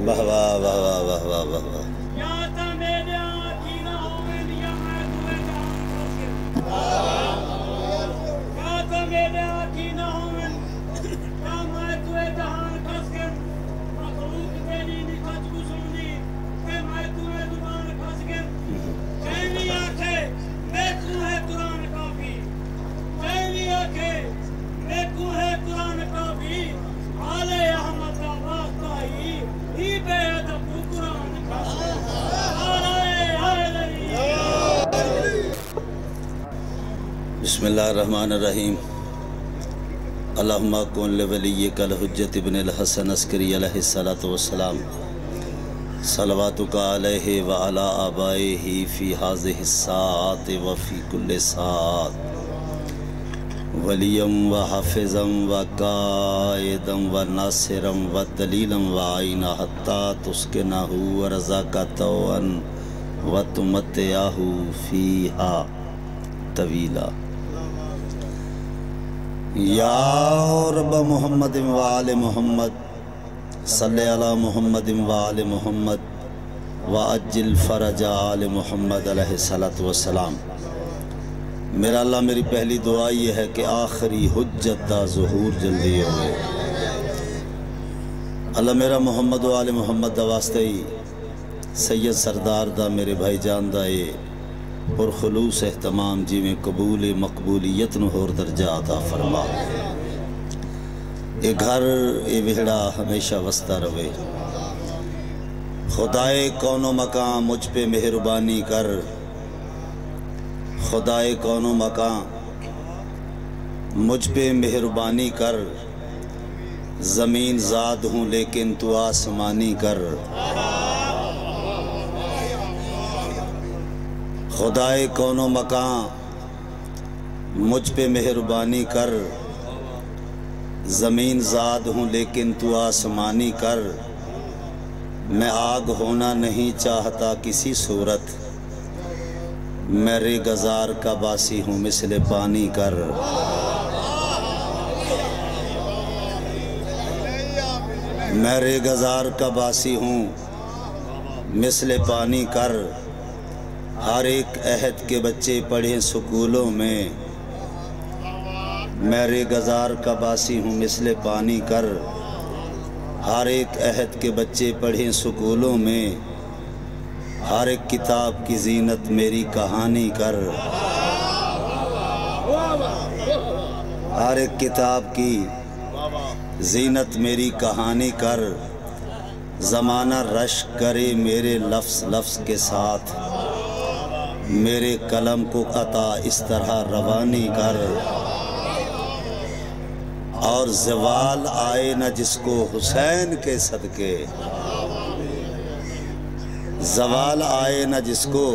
वाह वाह वाह वाह वाह वाह वाह वाह। बिस्मिल्लाहिर्रहमानिर्रहीम। अल्लाहुम्मा कुन लिवलिय्यिकल हुज्जत इब्नुल हसन अस्करी अलैहिस्सलातु वस्सलाम सलवातुका अलैहि व अला आबाइहि फी हाज़िहिस साअति व फी कुल्लि साअत वलियम व हाफिज़म व कायदम व नासिरम व दलीलम व आइना हत्ता तुस्किनहु व रज़ाक़तन व तुमत्तिअहु फ़ीहा तवीला। या रब मुहम्मद व आले मुहम्मद सल्ले अला मुहम्मद व आले मुहम्मद व अज्जिल फरज आले मुहम्मद अलैहिस्सलातु वस्सलाम। मेरा अल्लाह, मेरी पहली दुआ ये है कि आखिरी हुज्जत दा ज़ुहूर जल्दी होवे। अल्लाह मेरा मुहम्मद व आले मुहम्मद दा वास्ते ही सैयद सरदार दा मेरे भाईजान दा ये पुरखलूस एहतमाम जिमें कबूल मकबूलियत नूं होर दर्जा अता फरमा। ये घर ये विहड़ा हमेशा वसता रहे। खुदाए कौनो मकान मुझ पे मेहरबानी कर, खुदाए कौनो मकान मुझ पे मेहरबानी कर। ज़मीन ज़ाद हूँ लेकिन तू आसमानी कर। खुदाए कौनो मकान मुझ पे मेहरबानी कर। ज़मीन ज़ाद हूँ लेकिन तू आसमानी कर। मैं आग होना नहीं चाहता किसी सूरत, मेरे गज़ार का बासी हूँ मिसले पानी कर। मेरे गज़ार का बासी हूँ मिसले पानी कर। हर एक अहद के बच्चे पढ़े स्कूलों में, मेरे गज़ार का बासी हूँ मिसले पानी कर। हर एक अहद के बच्चे पढ़े स्कूलों में, हर एक किताब की जीनत मेरी कहानी कर। हर एक किताब की जीनत मेरी कहानी कर। ज़माना रश्क करे मेरे लफ्ज़ लफ्ज़ के साथ, मेरे कलम को अता इस तरह रवानी कर। और ज़वाल आए न जिसको हुसैन के सदके, ज़वाल आए न जिसको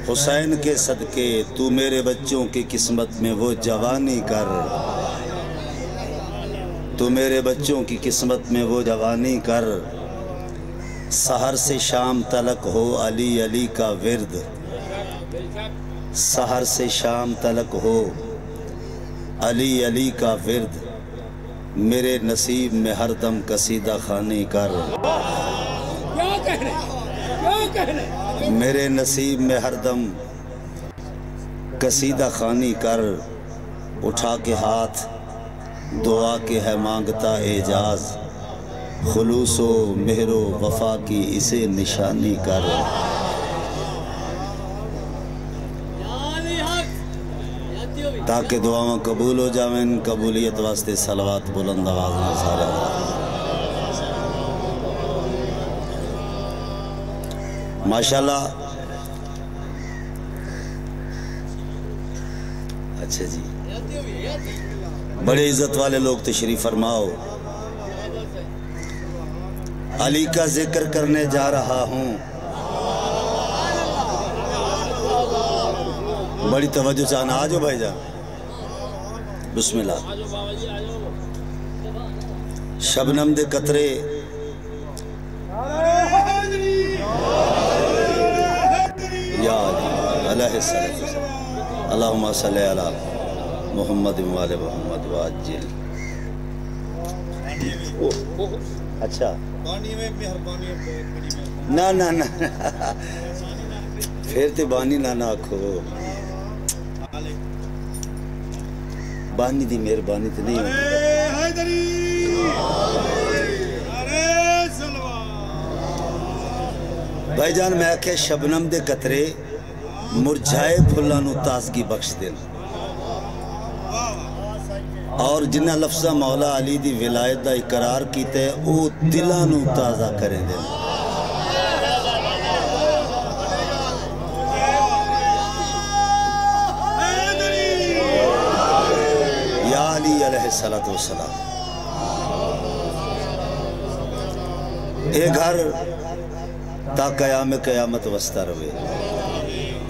हुसैन के सदके। तू मेरे बच्चों की किस्मत में वो जवानी कर। तू मेरे बच्चों की किस्मत में वो जवानी कर। सहर से शाम तलक हो अली अली का विर्द, सहर से शाम तलक हो अली अली का विर्द। मेरे नसीब में हरदम कसीदा खानी कर। मेरे नसीब में हरदम कसीदा खानी कर। उठा के हाथ दुआ के है मांगता एजाज, खुलूसो मेहरो वफा की इसे निशानी कर। ताकि दुआवां कबूल हो जावें। कबूलियत वास्ते सलवात बुलंद आवाज़ में सारा। माशाल्लाह। अच्छा जी, बड़े इज्जत वाले लोग तशरीफ फरमाओ। अली का जिक्र करने जा रहा हूँ। बड़ी तवज्जो चाहना, आ जाओ भाईजान, बिस्मिल्लाह। शबनम दे कतरे अल्लाहुम्मा सल्ली अला मुहम्मद व आले मुहम्मद व अज्जिल। अच्छा ना ना ना फिर तो बानी ना ना आखो, बानी दी मेहरबानी तो नहीं होती। भाईजान मैं आख्या शबनम दे कतरे मुरझाए फुल्लां नूं ताजगी बख्श देन, और जिन्ना लफ्ज़ा मौला अली दी विलायत दा इकरार कीता है वो दिलां नूं ताज़ा करें देन। या अली अलैहिस्सलातु वस्सलाम। ये घर ता कयामत वसता रवे,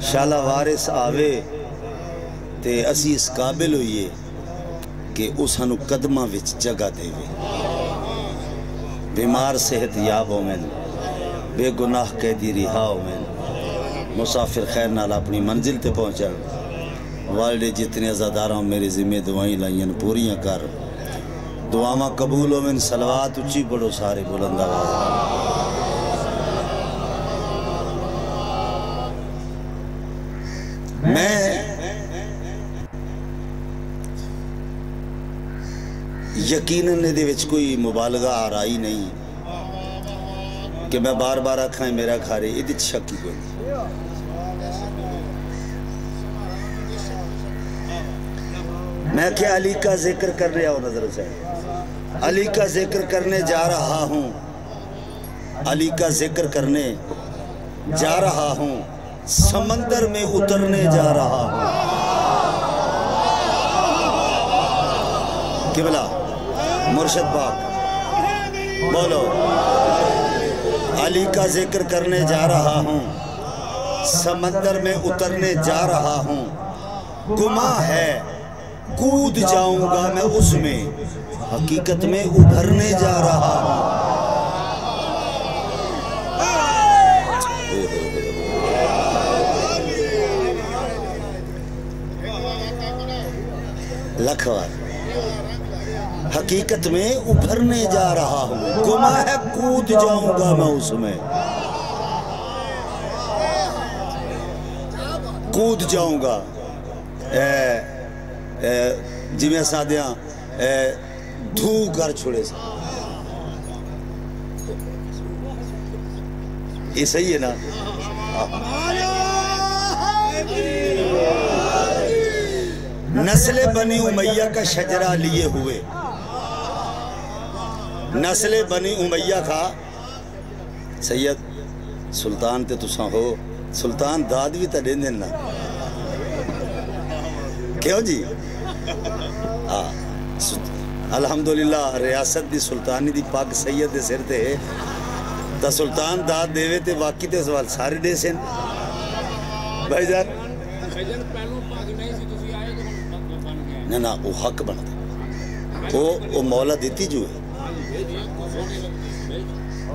शाला वारिस आवे ते असी इस काबिल होइए कि उस सानू कदमां विच जगह देवे। बीमार सेहत याब होवें, बेगुनाह कैदी रिहा होवें, मुसाफिर खैर नाल अपनी मंजिल ते पहुँचन। वाले जितने अज़ादारों मेरी जिम्मे दुआई लाइयन पूरियां कर, दुआवां कबूल होवें। सलवात उच्ची पढ़ो सारे बुलंद आवाज़। मैं यकीनन इहदे विच कोई मुबालगा आ रहा ही नहीं कि मैं बार बार आखां मेरा खारे, इहदे च शक ही कोई नहीं। मैं क्या अली का जिक्र कर रहा हूँ, नजर से अली का जिक्र करने जा रहा हूँ, अली का जिक्र करने जा रहा हूँ, समंदर में उतरने जा रहा हूँ। किबला मुर्शिद पाक बोलो, अली का जिक्र करने जा रहा हूँ, समंदर में उतरने जा रहा हूँ। गुमा है कूद जाऊंगा मैं उसमें, हकीकत में उभरने जा रहा हूँ। लखवार हकीकत में उभरने जा रहा हूँ। गुमा है कूद जाऊंगा मैं उसमें, कूद जाऊंगा। जिमें सादिया धू कर छोड़े से, ये सही है ना? नस्ले बनी उमैया का शजरा लिए हुए, नस्ले बनी उमैया का सैयद सुल्तान ते तुसा हो, सुल्तान दाद भी तो दें ना, क्यों जी? हाँ अल्हम्दुलिल्लाह रियासत दी सुल्तानी दी पग सैयद दे सिर ते तो सुल्तान दाद देवे ते बाकी ते सवाल सारे दे सन। भाईजान ना ना वो हक बनता, वो मौला देती जो है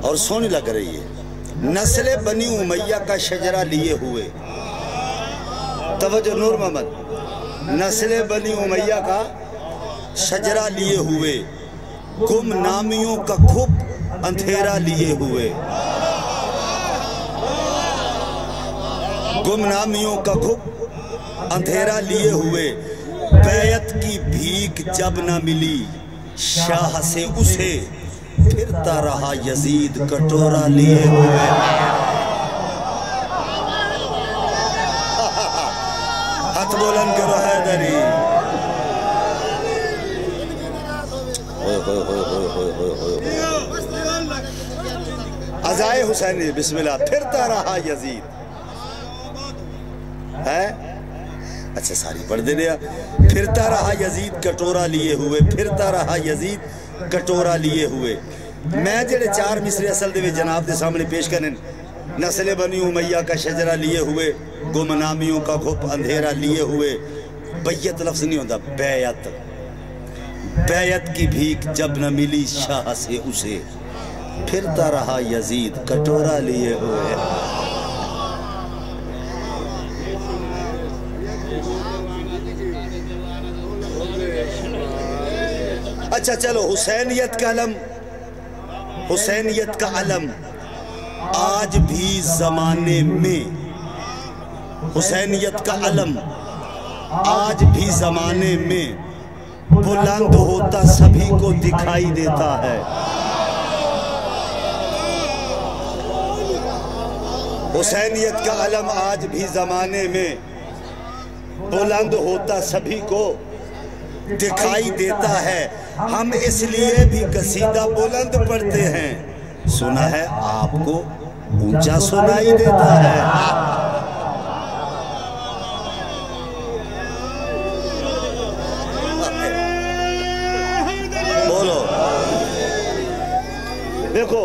और सोनी लग रही है। नस्ले बनी उमैया का शजरा लिए हुए, तवज्जो नूर मोहम्मद, नस्ले बनी उमैया का शजरा लिए हुए, गुमनामियों का खूब अंधेरा लिए हुए, गुमनामियों का खूब अंधेरा लिए हुए। बैयत की भीख जब न मिली शाह से उसे, फिरता रहा यजीद कटोरा लिए हुए। हाथ बुलंद करो हैदरी। अज़ाए हुसैनी बिस्मिल्लाह। फिरता रहा यजीद है, अच्छा सारी पढ़ दे दिया। फिरता रहा यजीद कटोरा लिए हुए, फिरता रहा यजीद कटोरा लिए हुए। मैं जेड़े चार मिसरे असल दे जनाब के सामने पेश करने, नस्ले बनी उमैया का शजरा लिए हुए, गुमनामियों का घुप अंधेरा लिए हुए। बैयत लफ्ज नहीं होता, बैयत। बैयत की भीख जब न मिली शाह से उसे, फिरता रहा यजीद कटोरा लिए हुए। अच्छा चलो, हुसैनियत का अलम, हुसैनियत का अलम आज भी जमाने में, हुसैनियत का अलम आज भी जमाने में बुलंद होता सभी को दिखाई देता है। हुसैनियत का अलम आज भी जमाने में बुलंद होता सभी को दिखाई देता है। हम इसलिए भी कसीदा बुलंद पढ़ते हैं, सुना है आपको ऊंचा सुनाई देता है। बोलो, देखो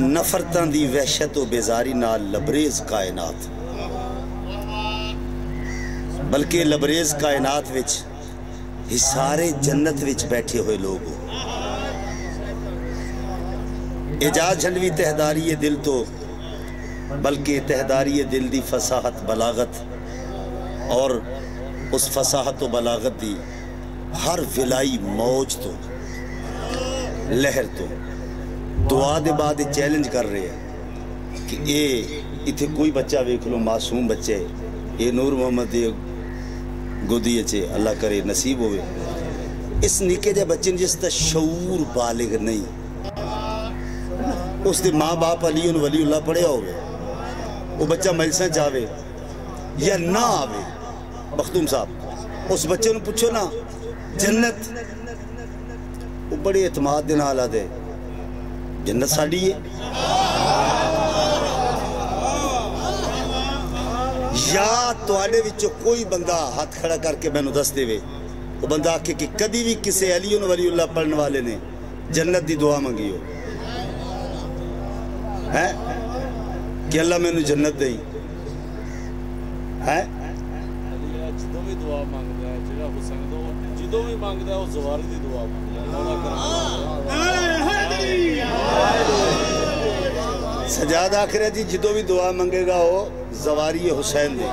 नफरतां दी वहशत और बेजारी नाल लबरेज कायनात, बल्कि लबरेज कायनात विच हिसारे जन्नत विच बैठे हुए लोग। एजाज झंडवी तहदारी दिल तो, बल्कि तहदारी दिल दी फसाहत बलागत और उस फसाहत व बलागत दी हर विलाई मौज तो लहर तो दुआ दे बाद चैलेंज कर रहे हैं कि ये इत्थे कोई बच्चा वेख लो, मासूम बच्चे, ये नूर मोहम्मद दी गोदी च अल्लाह करे नसीब होवे, इस निके जे बच्चे जिसका शऊर बालिग नहीं, उसके माँ बाप अली वलीउल्लाह पढ़िया होवे, वो बच्चा मजलिसां च आवे या ना आवे, मखदूम साहब उस बच्चे को पूछो ना जन्नत, वो बड़े एतमाद दे नाल आदे जन्नत साडी है। या तुहाडे विचों कोई बंदा हाथ खड़ा करके मैनू दस देवे, वो बंदा आखे कि कदी भी किसी अली वलीउल्लाह पढ़ने वाले ने जन्नत की दुआ मंगी हो है कि अल्लाह मैनू जन्नत दे है? सजाद आखिर जी जो भी दुआ मंगेगा वो जवारी हुसैन दे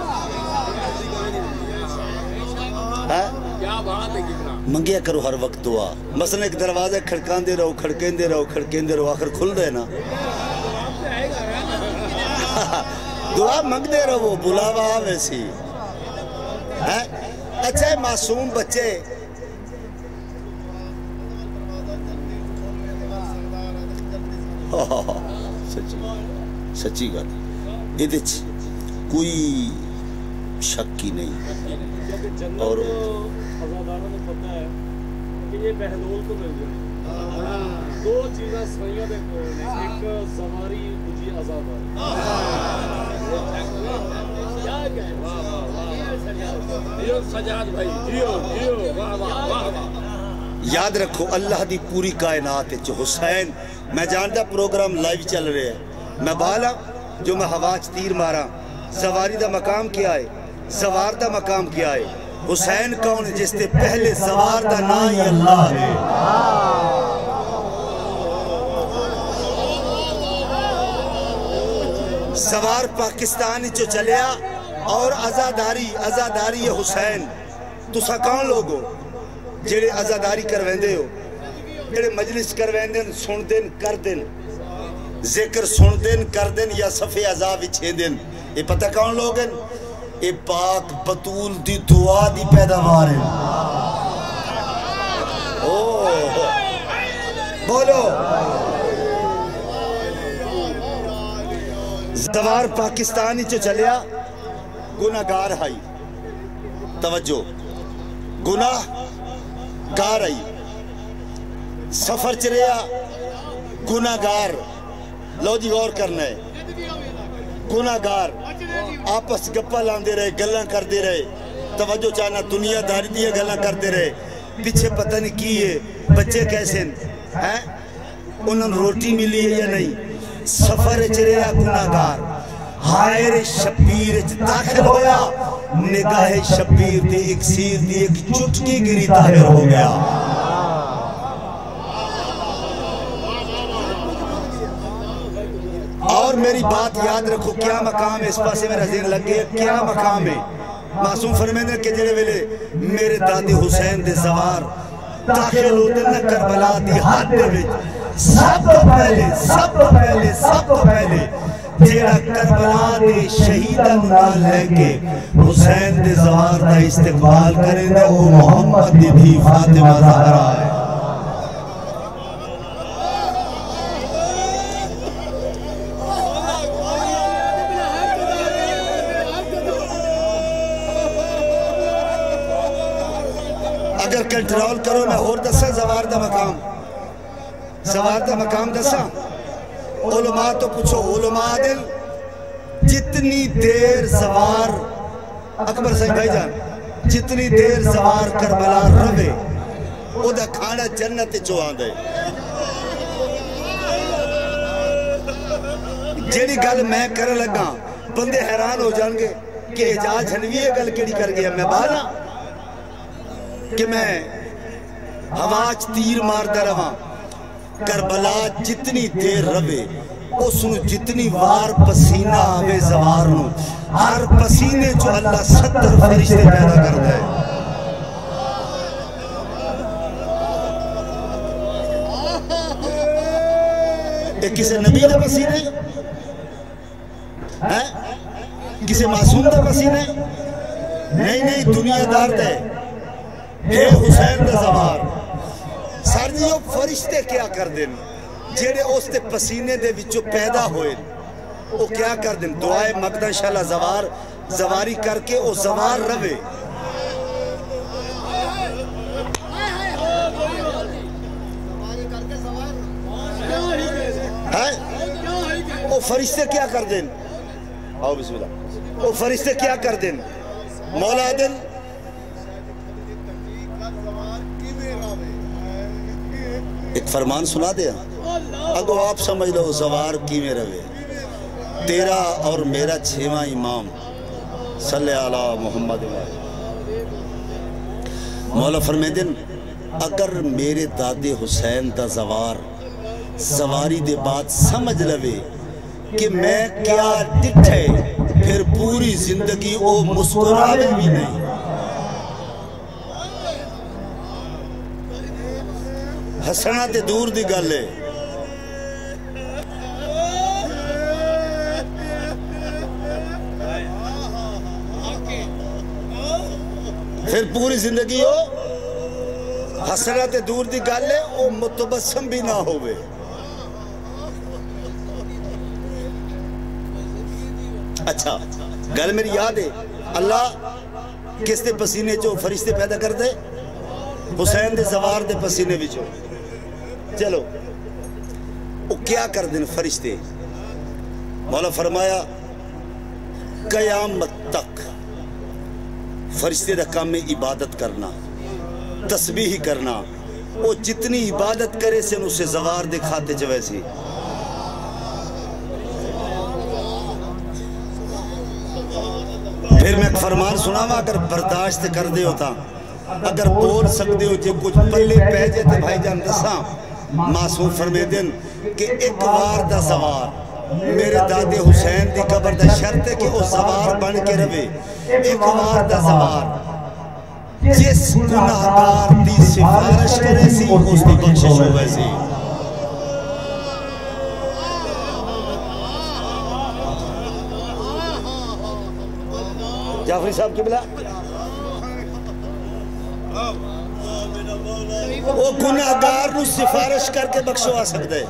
मंगिया करो हर वक्त दुआ। मसलन एक दरवाजा खड़कांदे रहो, खड़केंदे रहो, खड़केंदे रहो, आखिर खुल दे ना। दुआ मंगते रहो, बुलावा वैसी है। अच्छा मासूम बच्चे सच्ची सच्ची गल, ये कोई शक ही नहीं। और पता है कि ये बहलोल को मिल जाए दो चीज़ें सही दे कोल ने, एक ज़वारी दूजी आज़ादारी। क्या कहे, वाह वाह वाह, जियो सजाद भाई, जियो जियो, वाह वाह वाह। याद रखो अल्लाह दी पूरी कायनात च हुसैन, मैं जानता प्रोग्राम लाइव चल रहे हैं, मैं बाला जो मैं हवा च तीर मारा, सवारी दा मकाम क्या है, सवार दा मकाम क्या है? हुसैन कौन जिससे पहले सवार दा ना ही अल्लाह है। सवार पाकिस्तान चो चलिया और आजादारी आजादारी हुसैन। तुसा कौन लोग हो जेड़े आजादारी करवेंदे हो, जेड़े मजलिस करवेंदे सुन देन कर देन, जिक्र सुन देन कर देन या सफे अज़ा विछे देन, ये पता कौन लोग हैं? ये पाक बतूल दी दुआ दी पैदावार है। ओ बोलो, जवार पाकिस्तान च चलिया, गुनाहगार हाई, तवज्जो गुनाहगार आई, सफर च रहा गुनाहगार, लो जी गौर करना है, गुनाहगार आपस गप्पा लांदे रहे, गल्लां करते रहे, तवज्जो चाहना दुनियादारी दी गल्लां करते रहे, पीछे पता नहीं की है, बच्चे कैसे हैं, उन्होंने रोटी मिली है या नहीं, सफर च रहा गुनाहगार, हायर शब्बीर च दाखिल होया, निगाह शब्बीर दी इक्सीर दी एक चुटकी गिरी ताहिर हो गया। और मेरी बात याद रखो, क्या मकाम है, इस पासे मेरा ज़हन लग गया, क्या मकाम है? मासूम फरमाते कि जेड़े वेले मेरे दादे हुसैन दे सवार दाखिल होते न करबला दी हद दे विच सब तो पहले जेड़ा करबला दे शहीदां नूं नाल लेके हुसैन दे सवार दा इस्तकबाल करेंदा वो मोहम्मद दी धी फातिमा ज़हरा है। अगर कंट्रोल करो मैं और दसा ज़वार दा मकाम दसा उलमा तो पूछो उलमा दिल जितनी देर ज़वार अकबर साईं भाईजान जितनी देर ज़वार करबला रवे ओदा खाना जन्नत चो आंदा है। जेड़ी गल मैं कर लगा बंदे हैरान हो जाएंगे कि एजाज हनवी ये गल केड़ी कर गया मैं बाला कि मैं हवाच तीर मारदा रहा करबला जितनी देर रवे उसनु जितनी वार पसीना आवे ज़वार नू हर पसीने जो अल्लाह 70 फरिश्ते पैदा करता है। एक किसी नबी दे पसीने हैं किसी मासूम दे पसीने नहीं दुनियादार दे हे हुसैन दा ज़वार सर जी वो फरिश्ते क्या कर देन जेड़े उसते पसीने दे विचों पैदा होए वो क्या कर देन दुआए मकदा इंशाअल्लाह ज़वार ज़वारी करके वो ज़वार रवे। वो फरिश्ते क्या कर देन आओ बिस्मिल्लाह वो फरिश्ते क्या कर देन मौला दिन एक फरमान सुना दे अगो आप समझ लो ज़वार किवें रवे तेरा और मेरा 6वां इमाम सल्ले अला मोहम्मद। मौला फरमाते अगर मेरे दादे हुसैन दा ज़वार सवारी दे बाद समझ लवे कि मैं क्या डिठे फिर पूरी जिंदगी वो मुस्कुरावे भी नहीं। हसना ते दूर दी गल है फिर पूरी जिंदगी हो हसना ते दूर दी गल है वो मुतबस्सम भी ना होवे। अच्छा गल मेरी याद है अल्लाह किस दे पसीने चो फरिश्ते पैदा कर दे हुसैन दे ज़वार दे पसीने विचों। चलो वो क्या कर देन फरिश्ते मौला फरमाया कयामत तक फरिश्ते दा काम में इबादत करना तस्बीह करना वो जितनी इबादत करे से उसे ज़वार दे खाते च वैसी। फिर मैं फरमान सुनावा अगर बर्दाश्त कर दे होता अगर बोल सकते हो जो कुछ पल्ले पै जाए तो भाईजान दसा मासूम फरमाते कि एक बार दा ज़वार मेरे दादे हुसैन दी कबर दा शर्त है कि वो ज़वार बन के रवे। एक बार दा ज़वार जिस गुनाहगार दी सिफारिश करे सी उसकी बख्शिश होवे सी। जाफरी साहब की बिला वो गुनाहगार नू सिफारिश करके बख्शो आ सकता है।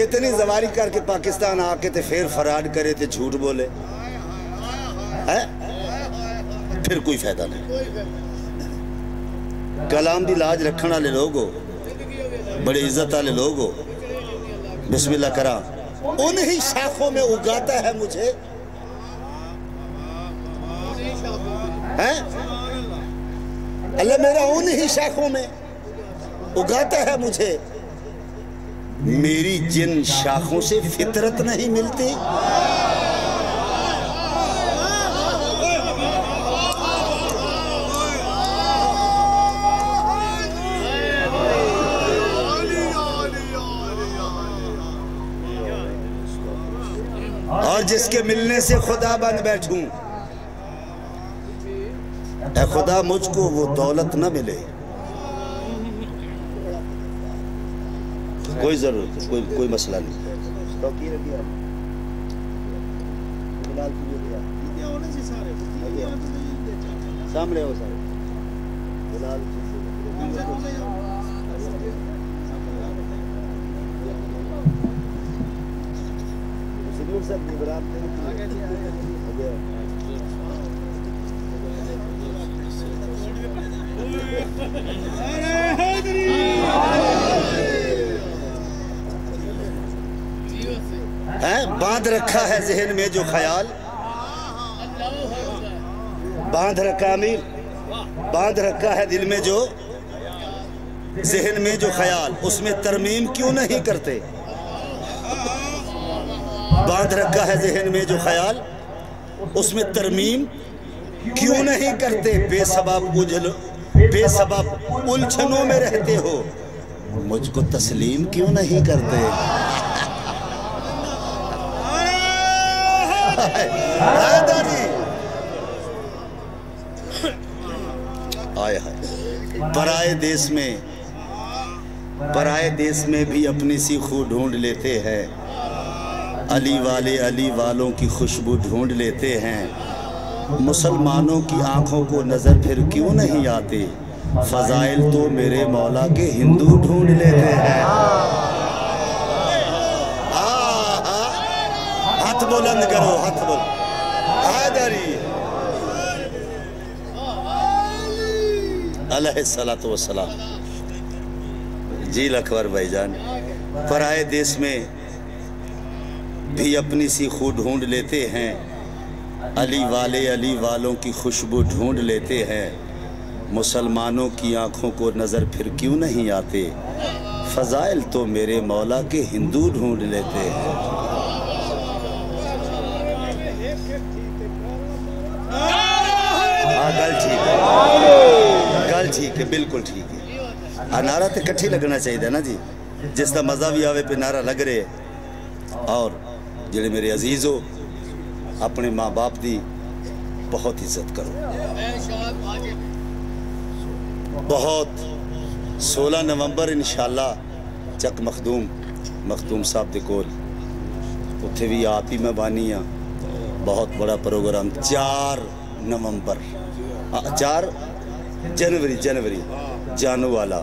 इतनी ज़वारी करके पाकिस्तान आके ते फिर फराड करे ते झूठ बोले है फिर कोई फायदा नहीं। कलाम की लाज रखने वाले लोग हो बड़े इज्जत वाले लोग हो बिस्मिल्लाह करा उन्हीं शाखों में उगाता है मुझे है अल्लाह मेरा उन्हीं शाखों में उगाता है मुझे। मेरी जिन शाखों से फितरत नहीं मिलती और जिसके मिलने से खुदा बन बैठूं। ऐ खुदा मुझको वो दौलत न मिले, कोई जरूरत, कोई मसला नहीं। सामने हो सारे बांध रखा है जहन में जो ख्याल, बांध रखा अमीर, बांध रखा है दिल में जो जहन में जो ख्याल, उसमें तरमीम क्यों नहीं करते। बांध रखा है जहन में जो ख्याल, उसमें तरमीम क्यों नहीं करते। बेसबब उलझनों में रहते हो, मुझको तस्लीम क्यों नहीं करते। आए हाय पराए देश में भी अपनी सी खू ढूंढ लेते हैं। अली वालों की खुशबू ढूंढ लेते हैं। मुसलमानों की आंखों को नजर फिर क्यों नहीं आते। फजाइल तो मेरे मौला के हिंदू ढूंढ लेते हैं। हाथ बुलंद करो, हाथ बुलंद। अलैहिस्सलातु वस्सलाम। जी अकबर भाईजान, पराए देश में भी अपनी सी खू ढूंढ लेते हैं। अली वालों की खुशबू ढूंढ लेते हैं। मुसलमानों की आंखों को नज़र फिर क्यों नहीं आते। फजाइल तो मेरे मौला के हिंदू ढूंढ लेते हैं। हाँ, गल ठीक है, गल ठीक है, बिल्कुल ठीक है। नारा तो इकट्ठे लगना चाहिए ना जी, जिसका मज़ा भी आवे पे नारा लग रहे। और जेड़े मेरे अजीज हो, अपने माँ बाप की बहुत इज्जत करो। बहुत 16 नवंबर इंशाअल्लाह चक मखदूम साहब दे कोल, उत्थे भी आप ही मैं बानी हाँ। बहुत बड़ा प्रोग्राम 4 नवंबर 4 जनवरी जानू वाला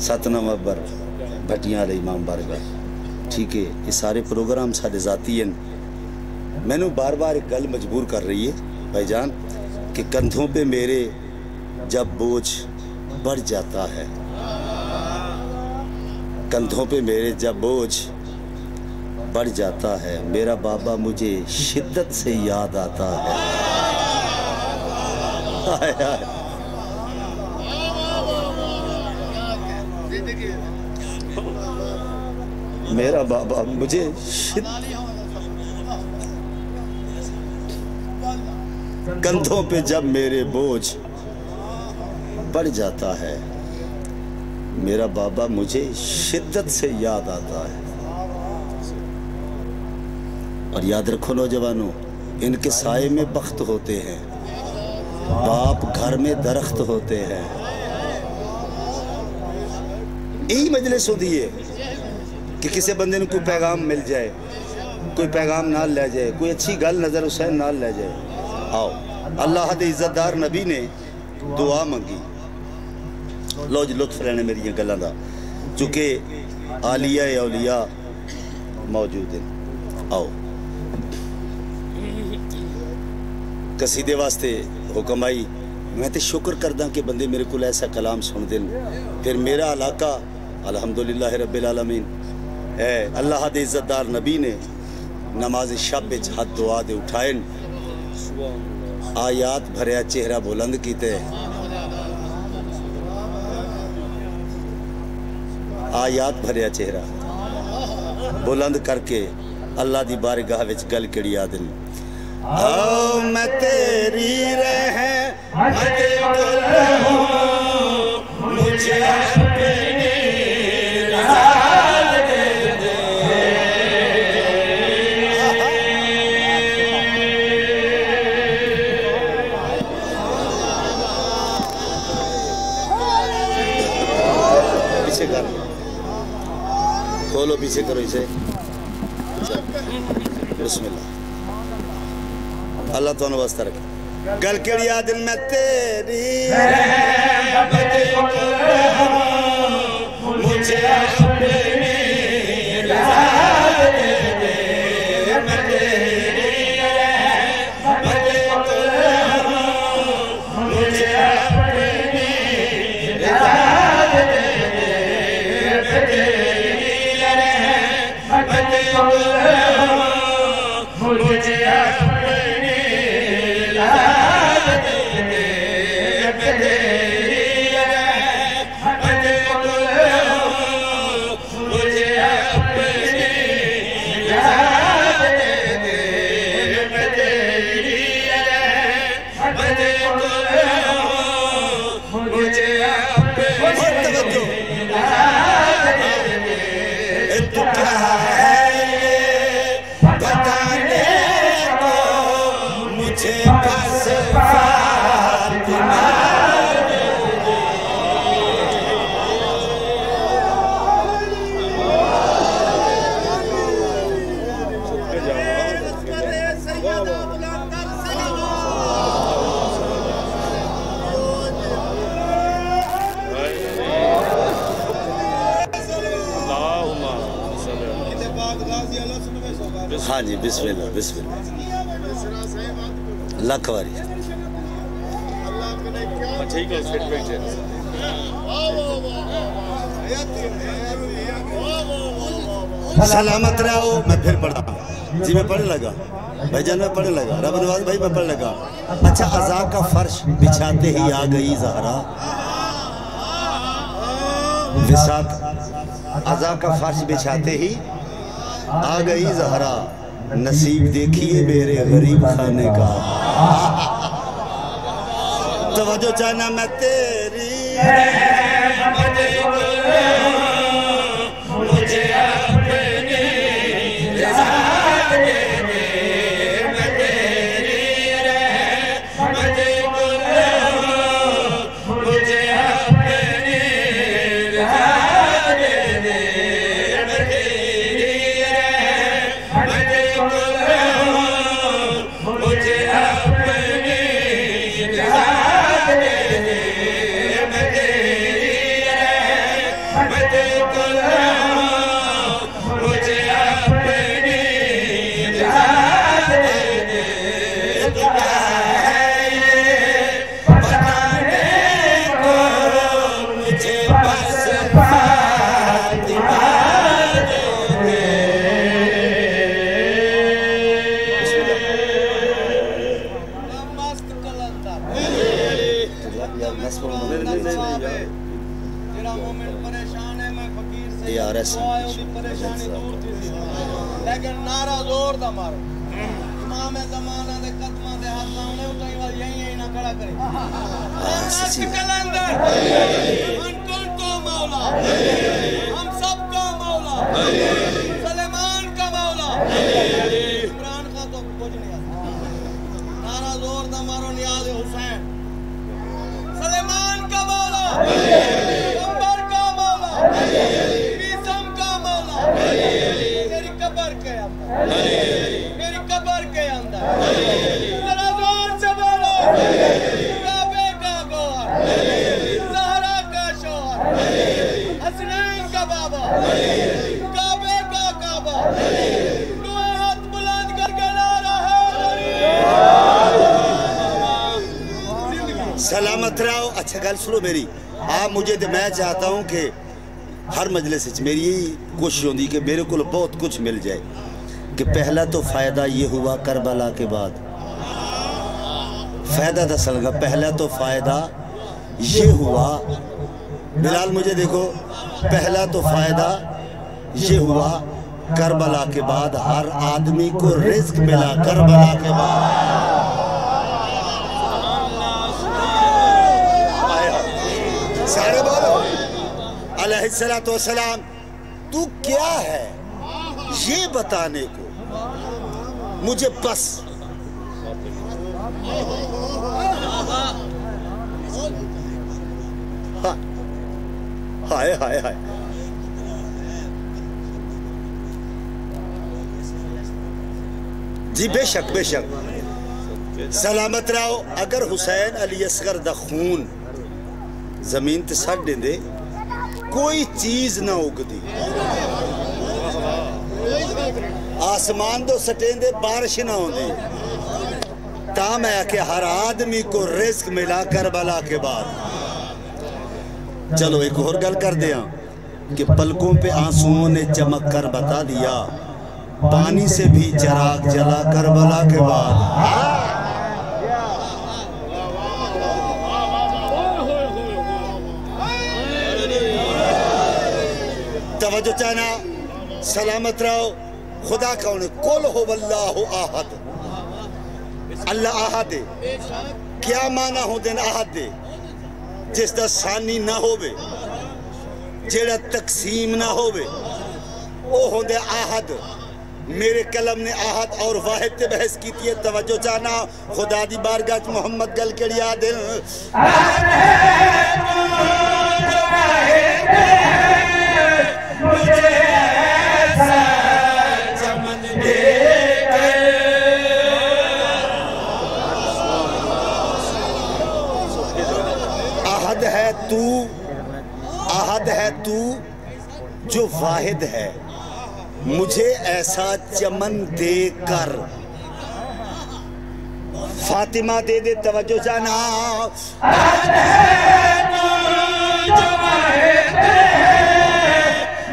7 नवंबर भटियां वाले इमाम बारगाह। ठीक है, ये सारे प्रोग्राम साढ़े जाती हैं। मैनू बार बार एक गल मजबूर कर रही है भाईजान कि कंधों पे मेरे जब बोझ बढ़ जाता है, कंधों पे मेरे जब बोझ बढ़ जाता है, मेरा बाबा मुझे शिद्दत से याद आता है। मेरा बाबा मुझे कंधों पे जब मेरे बोझ बढ़ जाता है, मेरा बाबा मुझे शिद्दत से याद आता है। और याद रखो नौजवानों, इनके साए में बख्त होते हैं, बाप घर में दरख्त होते हैं। यही मजलिस होती है कि किसी बंदे ने कोई पैगाम मिल जाए, कोई पैगाम नाल ले जाए, कोई अच्छी गल नज़र हुसैन नाल ले जाए। आओ, अल्लाह दे इज्जतदार नबी ने दुआ मंगी। लो जी, लुत्फ लेने मेरी गल्लां दा, चूँकि आलिया औलिया मौजूद हैं। आओ, कसीदे वास्ते हुक्म आई। मैं तो शुक्र करदा कि बंदे मेरे को ऐसा कलाम सुन देन। फिर मेरा इलाका अल्हम्दुलिल्लाह रब्बिल आलमीन है। अल्लाह दे इज्जतदार नबी ने नमाज शब विच हाथ दुआ दे उठाए, आयात भरिया चेहरा बुलंद कीते, आयात भरिया चेहरा बुलंद करके अल्लाह दी बारगाह विच गल कड़ी आदन। आओ मैं तेरी रहमत हूँ, मुझे अपनी राह दे दे। पीछे कर, खोलो पीछे करो इसे। बिस्मिल्लाह। अल्लाह तुहानू वास्ता रखे। गल केड़ी आ दिल में तेरी मुझे अपनी हाँ जी बिस्मिल्लाह बिस्मिल्लाह लख वारी ठीक है सलामत रहो। मैं फिर पढ़ा जी, मैं पढ़ने लगा भाईजान, मैं पढ़ने लगा रब नवाज भाई, मैं पढ़ने लगा। अच्छा, अज़ा का फर्श बिछाते ही आ गई ज़हरा, विसाख अज़ा का फर्श बिछाते ही आ गई ज़हरा, नसीब देखिए मेरे गरीब खाने का। तवज्जो चाहना मैं तेरी मुझे अपनी रज़ा दे दे, मैं तेरी रहमत मुझे अपनी रज़ा दे दे, मैं तेरी रहमत मुझे अपनी रज़ा दे दे, मैं तेरी रहमत मुझे अपनी रज़ा दे दे। क्या है ये बताने को मुझे बस फातिमा दे दे। मस्त कलंदर तेरा मोमेंट परेशान है, मैं फकीर से यार ऐसा परेशानी दूर थी, लेकिन नारा जोर दा मारो। इमाम ज़माना दे कदमां दे हाथ लाने कई बार यही ना खड़ा करे। मस्त कलंदर मन कौन तो मौला, हम सब का मौला, सुलेमान का मौला, इमरान का तो कुछ नहीं आता। नारा जोर दा मारो, नियाज़ हुसैन सुलेमान का मौला, अंबर का मौला, मीसम का मौला, तेरी कब्र के अंदर, मेरी कब्र के अंदर जरा जोर से बोलो, काबे का गोहर, ज़हरा का शोहर, हसनैन का बाबा, काबे का काबा, दुआ हाथ बुलंद करके नारा है सलामत रहो। अच्छा गल सुनो मेरी, आप मुझे तो मैं चाहता हूँ कि हर मजलिस मेरी यही कोशिश होती कि मेरे को बहुत कुछ मिल जाए। कि पहला तो फ़ायदा ये हुआ करबला के बाद, फ़ायदा दस लगा, पहला तो फ़ायदा ये हुआ बिलाल मुझे देखो, पहला तो फ़ायदा ये हुआ करबला के बाद हर आदमी को रिज़्क मिला करबला के बाद। सारे बोलो अलैहिस्सलातु वस्सलाम, तू क्या है ये बताने को मुझे बस हाय हाय हाय जी बेशक बेशक सलामत रहो। अगर हुसैन अली असगर दा खून जमीन ते सड़ देंदे कोई चीज ना उगदी, आसमान तो सटेंदे बारिश ना होंदी। ता मैं कि हर आदमी को रिस्क मिला करबला के बाद। चलो एक और गल कर दिया कि पलकों पे आंसुओं ने चमक कर बता दिया, पानी से भी चिराग जला करबला के बाद। तवज्जो चाहना, सलामत रहो। खुदा कौन है? कुल हो वल्लाहु अहद, अल्लाह अहद है। क्या माना हो दिन अहद है? जिसदा सानी ना होवे, जेड़ा तकसीम ना होवे, ओ होंदे अहद। मेरे कलम ने अहद और वाहिद ते बहस की थी। तवज्जो चाहना, खुदा दी बारगाह च मोहम्मद गल केड़ी आ दिल अहद है तू जो वाहिद है, मुझे ऐसा चमन दे कर। फातिमा दे दे तवज्जो जाना, अहद है तू जो वाहिद है,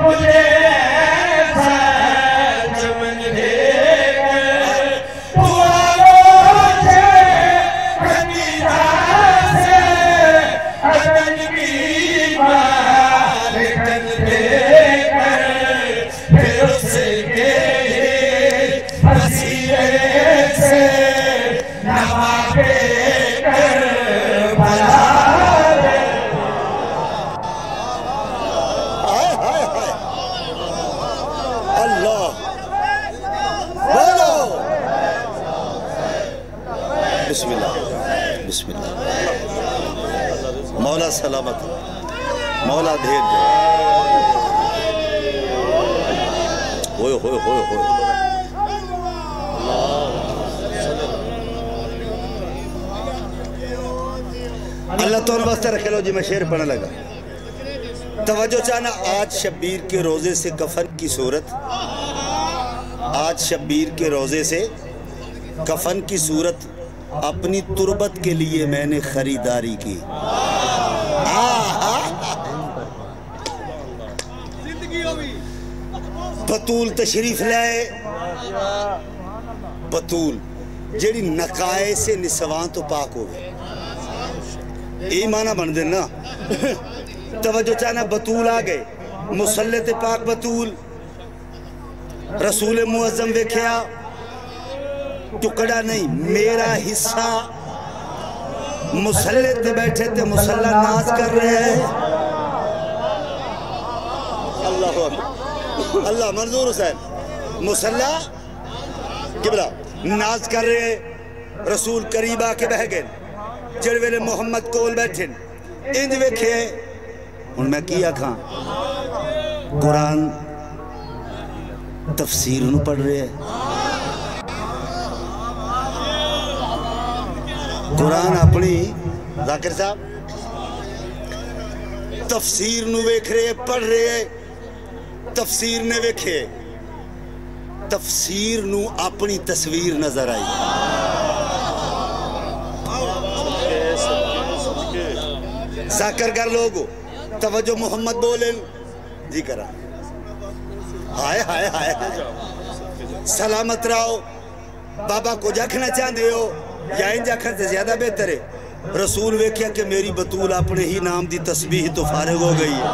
मुझे ऐसा चमन दे कर। तू आलोचे खदीजा से अदन की मालिकन दे कर, फिर उसके वसीले से नवाबे कर बला। हाय हाय हाय अल्लाह बोलो बिस्मिल्लाह बिस्मिल्लाह। मौला सलामत, मौला धेर दे। होए होए होए होए अल्लाह तो वास्ते रखे लो जी। मैं शेर पढ़ने लगा। तवज्जो चाहना, आज शब्बीर के रोजे से कफन की सूरत, आज शब्बीर के रोजे से कफन की सूरत अपनी तुरबत के लिए मैंने खरीदारी की। बतूल तशरीफ लाए, बतूल जेड़ी नकाए से निसवां तो पाक हो गए, यही माना बन देना। तवज्जो चाहना, बतूल आ गए मुसल्ले ते पाक बतूल। रसूल मुअज्जम वेख्या, टुकड़ा नहीं मेरा हिस्सा। मुसल्ले ते बैठे ते मुसल्ला नाज कर रहे हैं। अल्लाह अल्लाह मंजूर हुसैन मुसल्ला किबला नाज कर रहे। रसूल करीब आके बह गए, जिस वेले मोहम्मद कोल बैठे इंज वेखे। हुण मैं की आखां, कुरान तफसीर नूं पढ़ रहे हैं, कुरान अपनी जाकिर साहब तफसीर नूं वेख रहे, पढ़ रहे। तफसीर ने वेखे, तफसीर नूं अपनी तस्वीर नजर आई। जाकर कर लोगो तवज्जो मोहम्मद बोले जी करा। हाय हाय हाय सलामत रहो। बाबा को जखना चाहते हो या इन जखन से ज्यादा बेहतर है। रसूल वेख्या कि मेरी बतूल अपने ही नाम की तस्बीह तो फारिग हो गई है।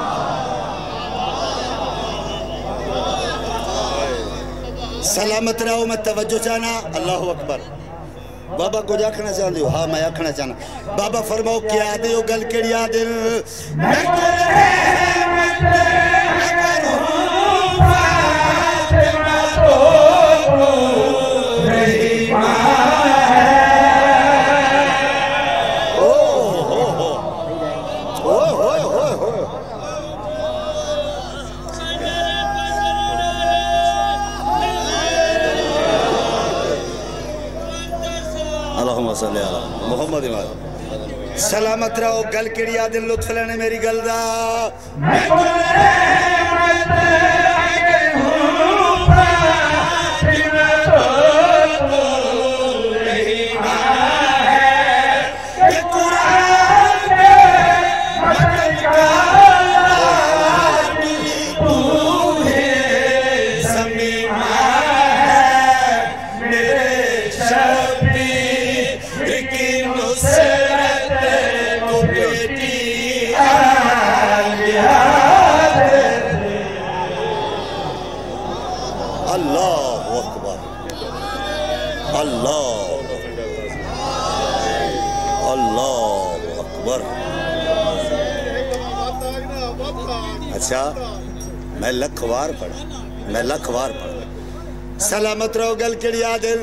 सलामत रहो। मैं तवज्जो चाहना, अल्लाह अकबर। बाबा को आखना चाहते हो? हाँ मैं आखना चाहना। बाबा फरमाओ क्या आदे हो, गल केड़ी आदे? मोहम्मद सलामत रहो। गल केड़ी आ दिल लुत्फ लेने मेरी गल दा। अच्छा मैं लखवार पढ़ा सलामत रहो। गल केड़ी आ दिल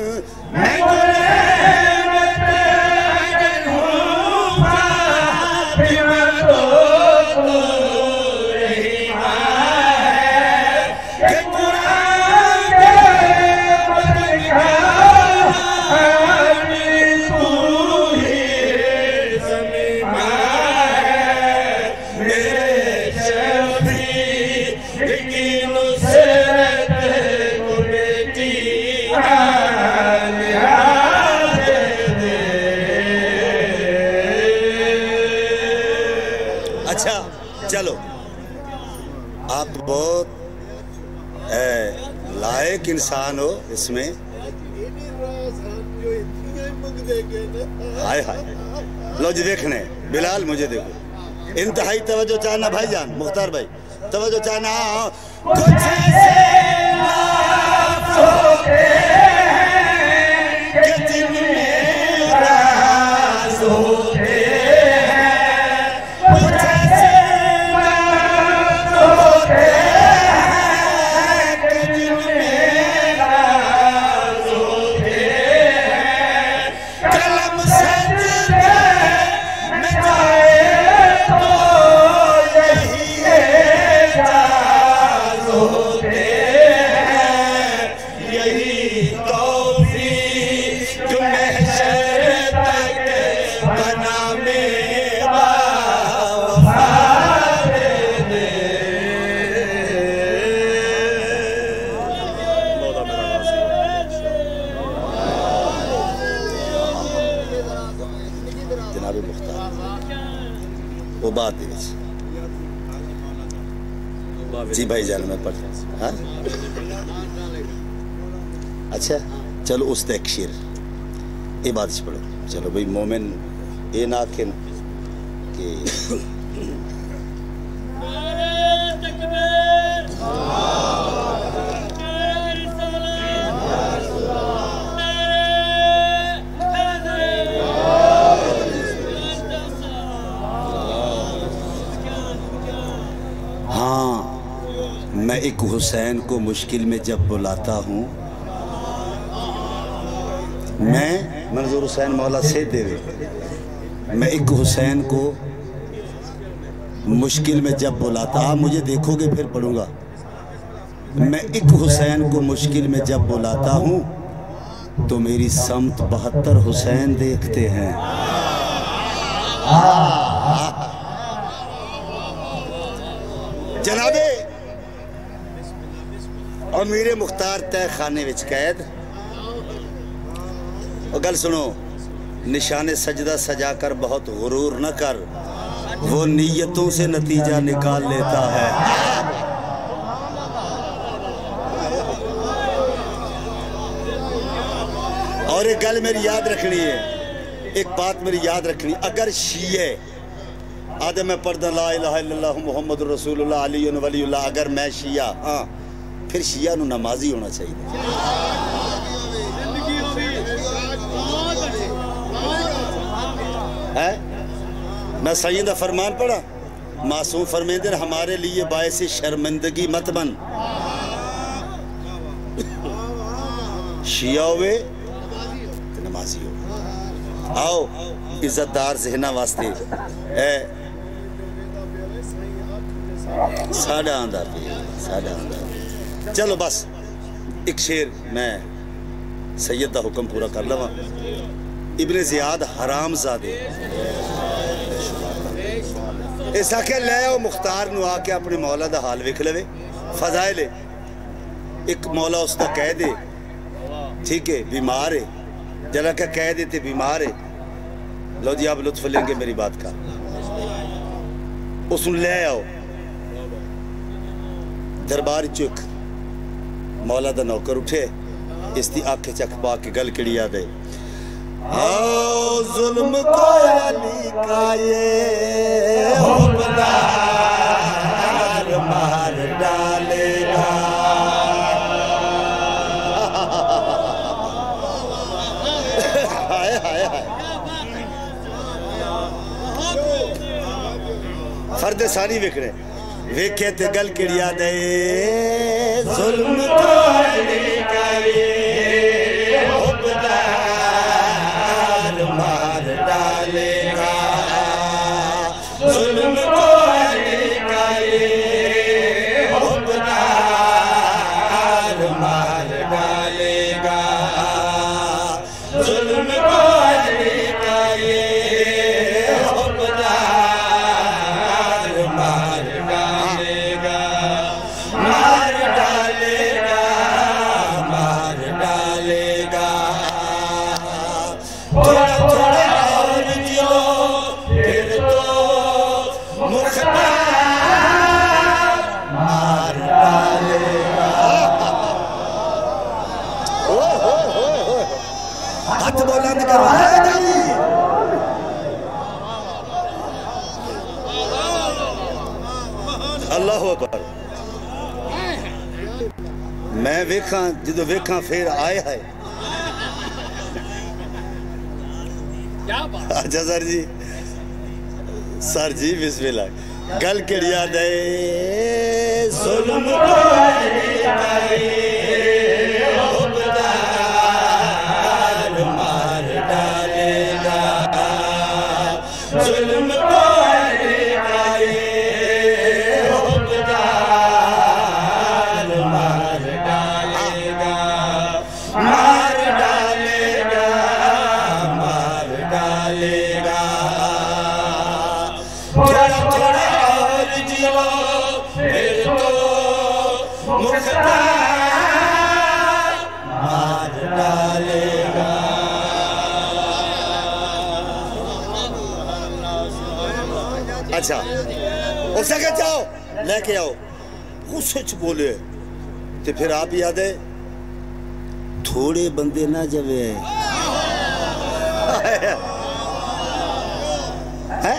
चलो आप बहुत लायक इंसान हो इसमें। हाय हाय लो जी देखने बिलाल मुझे देखो इंतहाई तवज्जो चाहना भाईजान मुख्तार भाई तवज्जो चाहना। कुछ ऐसे लफ्ज़ होते हैं कि जिनमें राज़ होते हैं। कुछ ऐसे जी भाई जान में पढ़। हाँ अच्छा चलो उस तक शेर ये बात से पढ़ो। चलो भाई मोमिन ये ना कि मैं एक हुसैन को मुश्किल में जब बुलाता हूँ। मैं मंजूर हुसैन मौला से देवे मैं एक हुसैन को मुश्किल में जब बुलाता। आप मुझे देखोगे फिर पढ़ूंगा। मैं एक हुसैन को मुश्किल में जब बुलाता हूँ तो मेरी समत 72 हुसैन देखते हैं। जनाबे और मेरे मुख्तार तय खाने विच कैद। और गल सुनो निशाने सजदा सजा कर बहुत गुरूर न कर वो नीयतों से नतीजा निकाल लेता है। और एक गल मेरी याद रखनी है एक बात मेरी याद रखनी। अगर शीए आदे मैं पढ़दा ला इलाहा इल्लल्लाह मुहम्मद रसूलुल्लाह अली वलीउल्लाह अगर मैं शिया हाँ फिर शिया नू नमाजी होना चाहिए। है मैं सईद फरमान पढ़ा मासूम फरमेंदे हमारे लिए बायस शर्मिंदगी मत बन। शिया होवे नमाजी हो। आओ इज्जतदार ज़हना वास्ते साढ़ा आंदा साढ़ा आंदा। चलो बस एक शेर मैं सैयद का हुक्म पूरा कर लवा। इब्ने ज़ियाद हरामजादे इस आखे ले आओ मुख्तार नू आके अपने मौला दा हाल विख लवे फजाइल एक मौला उसका कह दे ठीक है बीमार है जरा क्या कह देते बीमार है लो जी आप लुत्फ लेंगे मेरी बात का उसने ले आओ दरबार चुक मौला दा नौकर उठे इसकी आंखें चक पा के गल किड़ी याद है आओ जुल्म को अली का ये हुक्मदार मार डालेगा हाय हाय हाय फर्द सानी विकड़े वेखे ते गल किड़ी याद है जुल्म को अली का ये हुक्मदार मार डालेगा जुल्म को अली का ये हुक्मदार मार डालेगा जुल्म को अली का ये हुक्मदार मार डालेगा मार डालेगा मार डालेगा थोड़ा थोड़ा और जियो फिर तो मुख्तार मार डालेगा हाथ बुलंद करो अल्लाह अकबर मैं वेखा जो वेखा फिर आए है अच्छा सर जी बिस्मिल्लाह गल केड़ी याद है जुल्म को अली का ये हुक्मदार मार डालेगा जुल्म को अली का ये हुक्मदार मार डालेगा मार डालेगा मार डालेगा थोड़ा थोड़ा और जियो फिर तो मुख्तार मार डालेगा अच्छा उसे क्या जाओ लेके आओ गुस्से च बोले ते फिर आप याद है थोड़े बंदे ना जवे है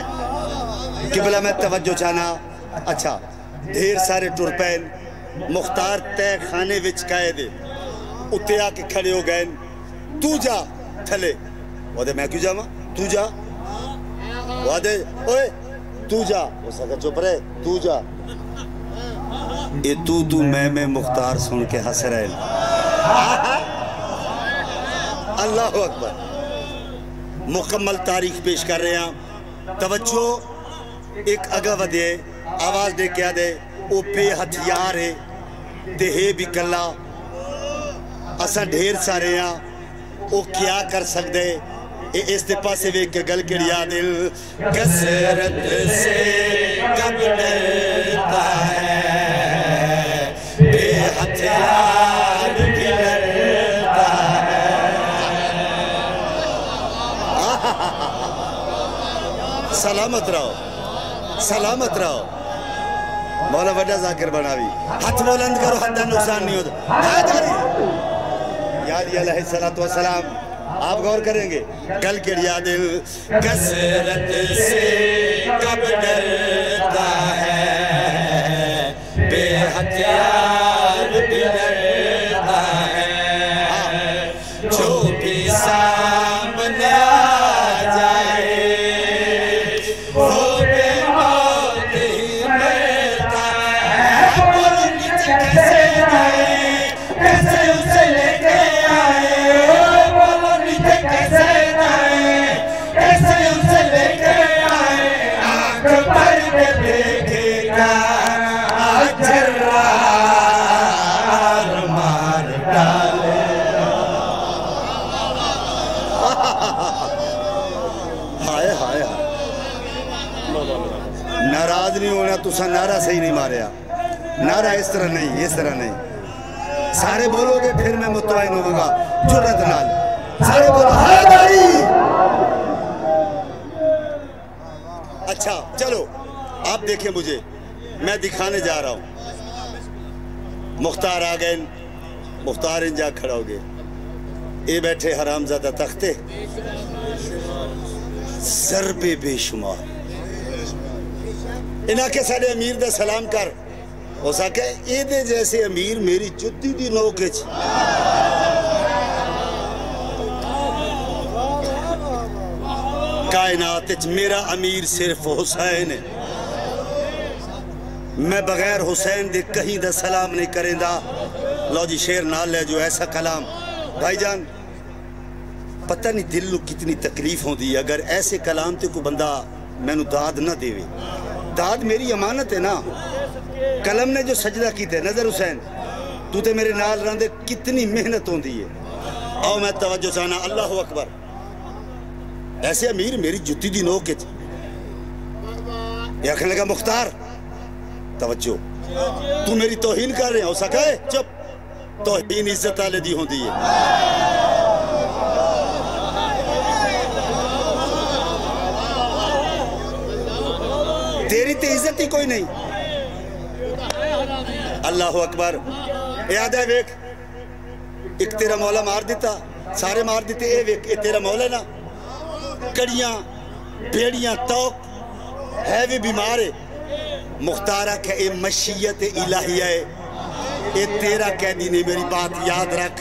किबला में तवज्जो चाहना अच्छा ढेर सारे टुरपैन मुख्तार तय खाने विच काए दे उत्ते आके खड़े हो गए तू जा थले वादे मैं क्यों जावा तू जा वादे ओए तू जा उसका चुप रहे तू जा ये तू मैं मुख्तार सुन के हंस रहे अल्लाह अकबर मुकम्मल तारीख पेश कर रहे हैं तवज्जो एक अगा वधे आवाज दे क्या दे वो बेहथियार है ते है भी कला असा ढेर सारे हैं वो क्या कर सकते इस दे पासे वेख के गल के याद कसरत से कब डरता है बेहथियार भी डरता है सलामत रहो मौला वड्डा जाकिर बनावी हाथ बुलंद करो हाथ का नुकसान नहीं होता याद अलैहिस्सलातु वस्सलाम आप गौर करेंगे कल के याद कसरत से कब डरता है बेहथियार भी डरता है जो भी सामने आ जाए वो बेमौत ही मरता है बोलो नीचे कैसे जाए कैसे उसे लेके आए बोलो नीचे कैसे जाए कैसे उसे लेके आए आंख भर के हाय हाय हाय नाराज नहीं होना, तुसा नारा सही नहीं मारिया, नारा इस तरह नहीं, इस तरह नहीं। सारे बोलोगे फिर मैं मुतमईन होऊंगा जुर्रत नाल। सारे बोलो हैदरी। अच्छा चलो आप देखें मुझे, मैं दिखाने जा रहा हूं। मुख्तार आ गए, मुख्तार इंजा खड़ा हो गए, ये बैठे हरामजादा तख्ते ज़रबे बेशुमार। इन्हें के सारे अमीर दा सलाम कर, हो सके ये जैसे अमीर मेरी जुत्ती दी नोक च। कायनात च मेरा अमीर सिर्फ हुसैन है। मैं बगैर हुसैन दे कहीं दा सलाम नहीं करेंदा। लो जी शेर नाल है जो ऐसा कलाम भाईजान, पता नहीं दिल को कितनी तकलीफ होती है अगर ऐसे कलाम ते कोई बंदा मैनू दाद ना देवे। दाद मेरी अमानत है ना। कलम ने जो सजदा किया नजर हुसैन तू ते मेरे नाल रहंदे कितनी मेहनत होती है। आओ मैं तवज्जो चाहना, अल्लाह अकबर। ऐसे अमीर मेरी जुत्ती दी नोक आखने लगा मुख्तार तवज्जो, तू मेरी तौहीन कर रहे हो सका है? चुप, तौहीन इज्जत वाले दी होती है। तेरी तो इज्जत ही कोई नहीं। अल्लाह अकबर। याद है वेख, एक तेरा मौला मार दिता, सारे मार दिते। ये वेख, ये तेरा मौला ना, कड़ियां बेड़ियां तौक है भी बीमार है। मुख्तारा के ये मशीयत इलाहिया है, ये तेरा कैदी नहीं। मेरी बात याद रख,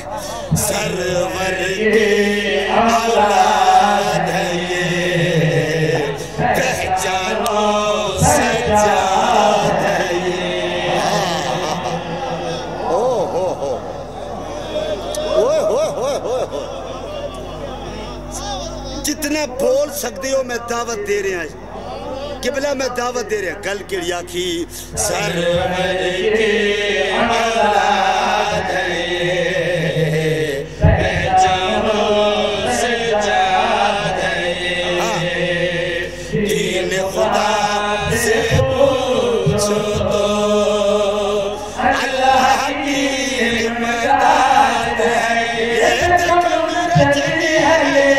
सरवर के औलाद है ये, पहचानो सजाद है ये। ओ हो ओए होए होए होए। जितना बोल सकते हो मैं दावत दे रहा है किबला, मैं दावत दे रहा। कल की आखी सरवर के औलाद है ये, पहचानो सजाद है ये। दीन खुदा से पूछो तो अल्लाह की इमदाद है ये। रजनी है ये,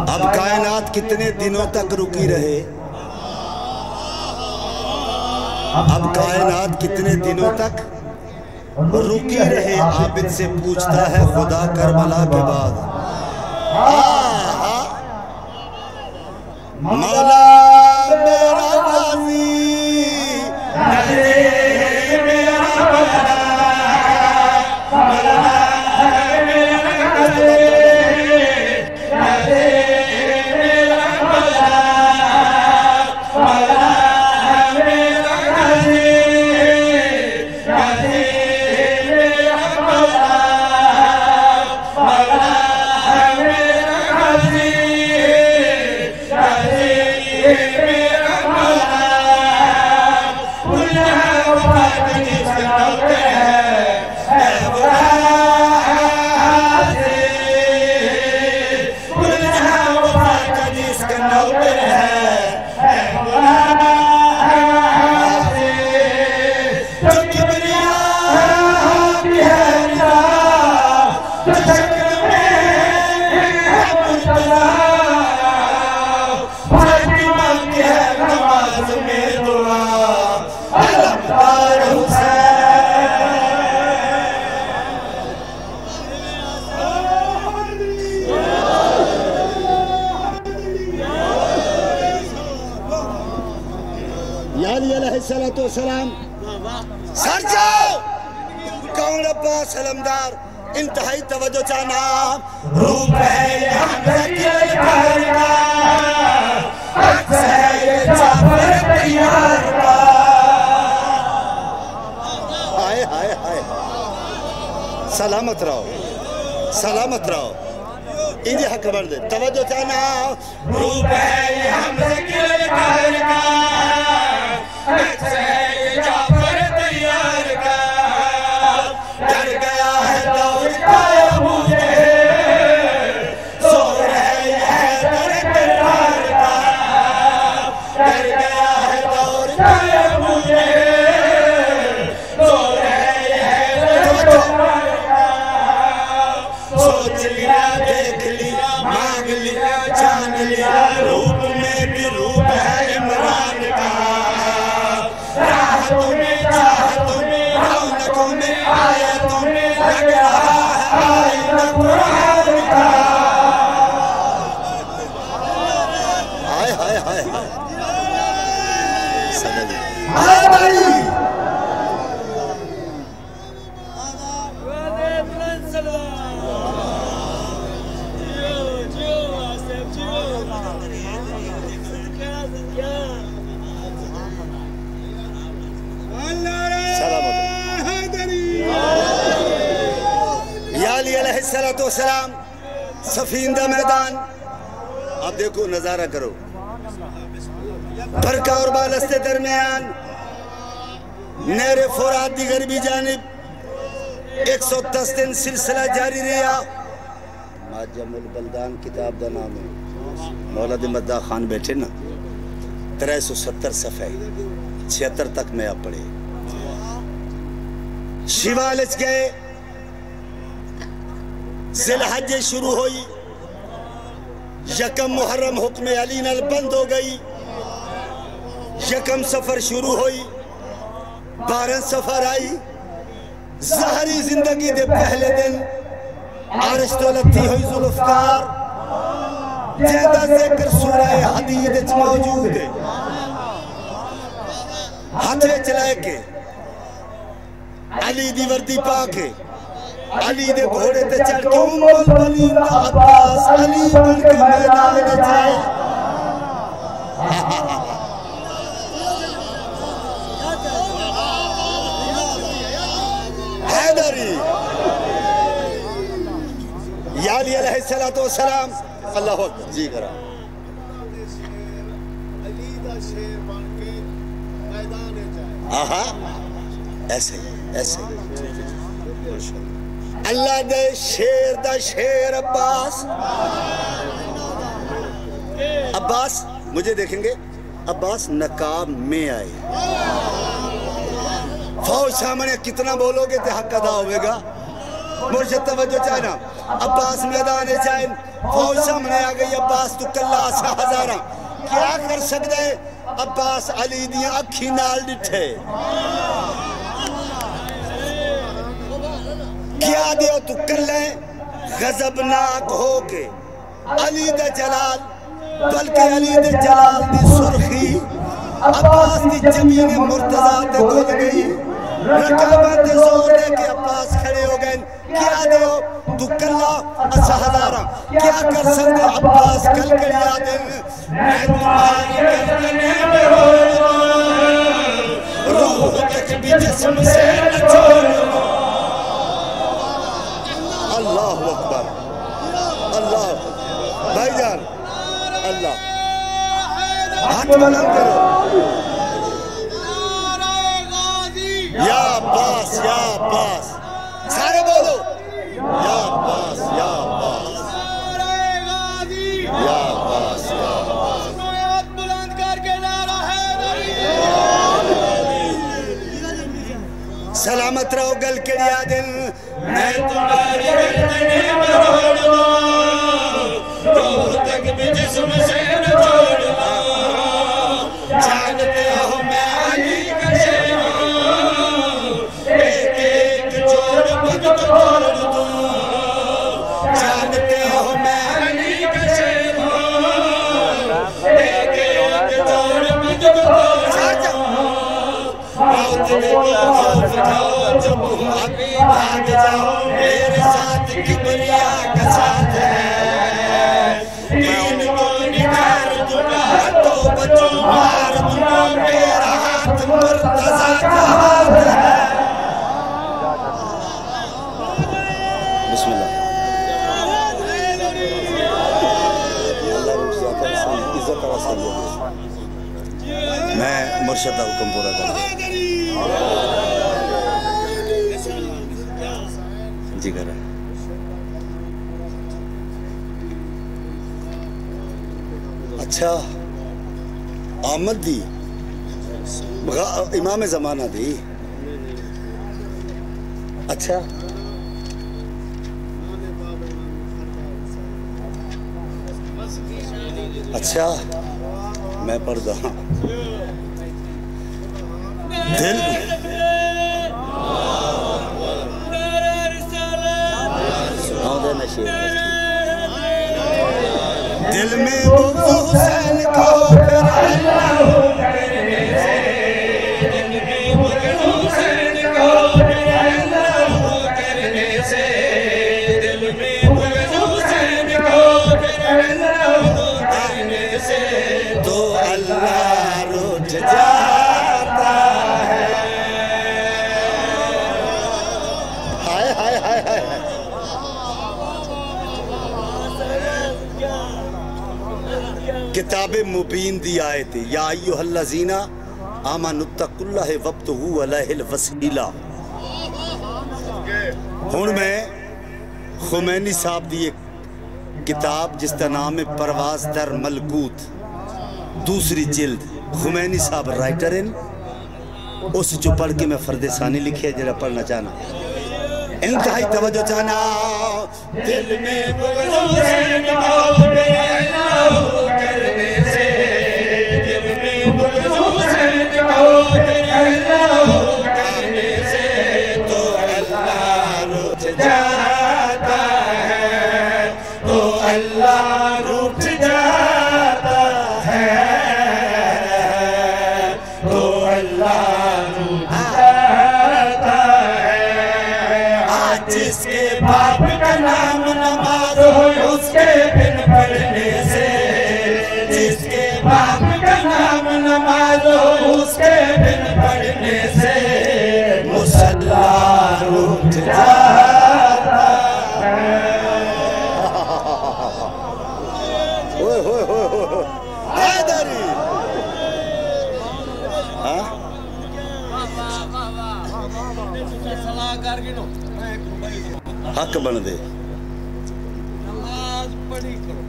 अब कायनात कितने दिनों तक रुकी रहे? अब कायनात कितने दिनों तक रुकी रहे? आबिद से पूछता है खुदा करबला के बाद। मौला मेरा गाज़ी या अली अलैहिस्सलातु वस्सलाम सर जाओ कौन अब्बास अलमदार इंतहाई तवज्जो चाहना रूप है ये हमजा के ललकार का अक्स है ये जाफर तैयार का हाय हाय हाय सलामत रहो इन्हें हक बंद तवज्जो चाहना रूप है ये हमजा के ललकार का अक्स है ये जाफर तैयार का डर गया है दौर का मुझे जोर है यह दर करार का डर गया है दौर का मुझे जोर है यह दर करार का सोच लिया देख लिया मांग लिया जान लिया रूप में भी रूप है इमरान का राहतों में चाहतों में रौनकों में आयतों में लग रहा है आईना कुरान का हाय हाय हाय सलाम सफींदा मैदान अब देखो नजारा करो बरका और बालस्ते दरमियान नहरे फुरात दी गरबी जानिब 110 दिन सिलसिला जारी रहा माजमुल बलदान किताब का नाम है मौलाद मद्दा खान बैठे ना 370 सफ़े 76 तक मैं आप पढ़े शिवालच गए ज़िलहज शुरू हुई यकम मुहर्रम हुक्म अली नल बंद हो गई यकम सफर शुरू हुई 12 सफर आई ज़हरी जिंदगी दे पहले दिन आरिश दौलती हुई जुल्फकार ज्यादा जिक्र सूरह हदीद च मौजूद है हाथ में चलाए के अली दी वर्दी पाके अली दे घोड़े ते चढ़ के उम्मुल बनीन दा अब्बास अली बन के मैदान में जाए हैदरी या अली अलैहिस्सलातु वस्सलाम अल्लाहु अकबर जी करा अली दा शेर बन के मैदान में जाए आहा ऐसे अल्लाह दे शेर दा शेर अब्बास मुझे देखेंगे अब्बास नकाब में आए फौज सामने कितना बोलोगे तो हक अदा होगा मुर्शिद तवज्जो चाहना अब्बास मैदान चाहे फौज सामने आ गई अब्बास तू कल्ला सा हजारा क्या कर सकते अब्बास अली दी अखी नाल डिठे क्या दियो तू कल्ले गजबनाक हो के अली दे जलाल बल्कि अली दे जलाल दी सुर्खी अब्बास दी जमीन मुर्तजा ते गुल गई रकाबत दे जोर दे के अब्बास खड़े हो गए क्या दियो तू कल्ला असा हजारा क्या कर सकते अब्बास कल करिया दिन मैं तुम्हारी गर्दने में हो रूह तक भी जिस्म से न छोड़ूं अल्लाह अकबर अल्लाह भाईजान अल्लाह हाथ बुलंद करो या अब्बास सारे बोलो या अब्बास या अब्बास हाथ बुलंद करके नारा हैदरी सलामत रहो गल के दिन मैं तुम्हारी गर्दने में रोड़ दूं रूह तक भी जिस्म से न छोड़ दूं जानते हो मैं अली का शेर हूं एक एक जोड़ पग को तोड़ दूं जानते हो मैं अली का शेर हूं एक एक जोड़ पग को तोड़ दूं दे खौफ खाओ जब तुम अभी भाग जाओ मेरे साथ किबरिया का साथ है दीन को निखार दूंगा तो बच्चों मार दूंगा मेरा हाथ मुर्तजा का हाथ है बिस्मिल्लाह मैं मुर्शद का हुक्म पूरा कर जी कर अच्छा आमद दी इमाम ज़माना दी अच्छा अच्छा मैं पढ़ता हूँ दिल दिल में हुसैन को फिर अल्लाह करने से दिल में हुसैन को फिर अल्लाह करने से दिल में हुसैन को फिर अल्लाह करने से तो अल्लाह रूठ जाता है हाय हाय हाय हाय किताब मुबीन दी आयत या अय्युहल्लज़ीना आमनुत्तकुल्लाह वब्तगू अलैहिल वसीला हुण मैं खुमैनी साहब दी एक किताब जिसका नाम है परवाज़ दर मलकूत दूसरी जिल्द खुमैनी साहब राइटर हैं उस जो पढ़ के मैं फर्द सानी लिखे है जरा पढ़ना चाहना इंतहाई तवज्जो चाहना दिल में हुसैन को करने से दिल में हुसैन को करने से तो अल्लाह रूठ जाता है तो अल्लाह रूठ जाता है तो अल्लाह रूठ जाता है आज जिसके बाप का नाम नमाज हो उसके बिन पढ़ने से जिसके बाप का नाम नमाज हो उसके बिन पढ़ने से मुसल्ला रूठ जाता है ओए होए होए होए हैदरी हां सलाह कर गिनो हक बन दे नमाज पढ़ी करो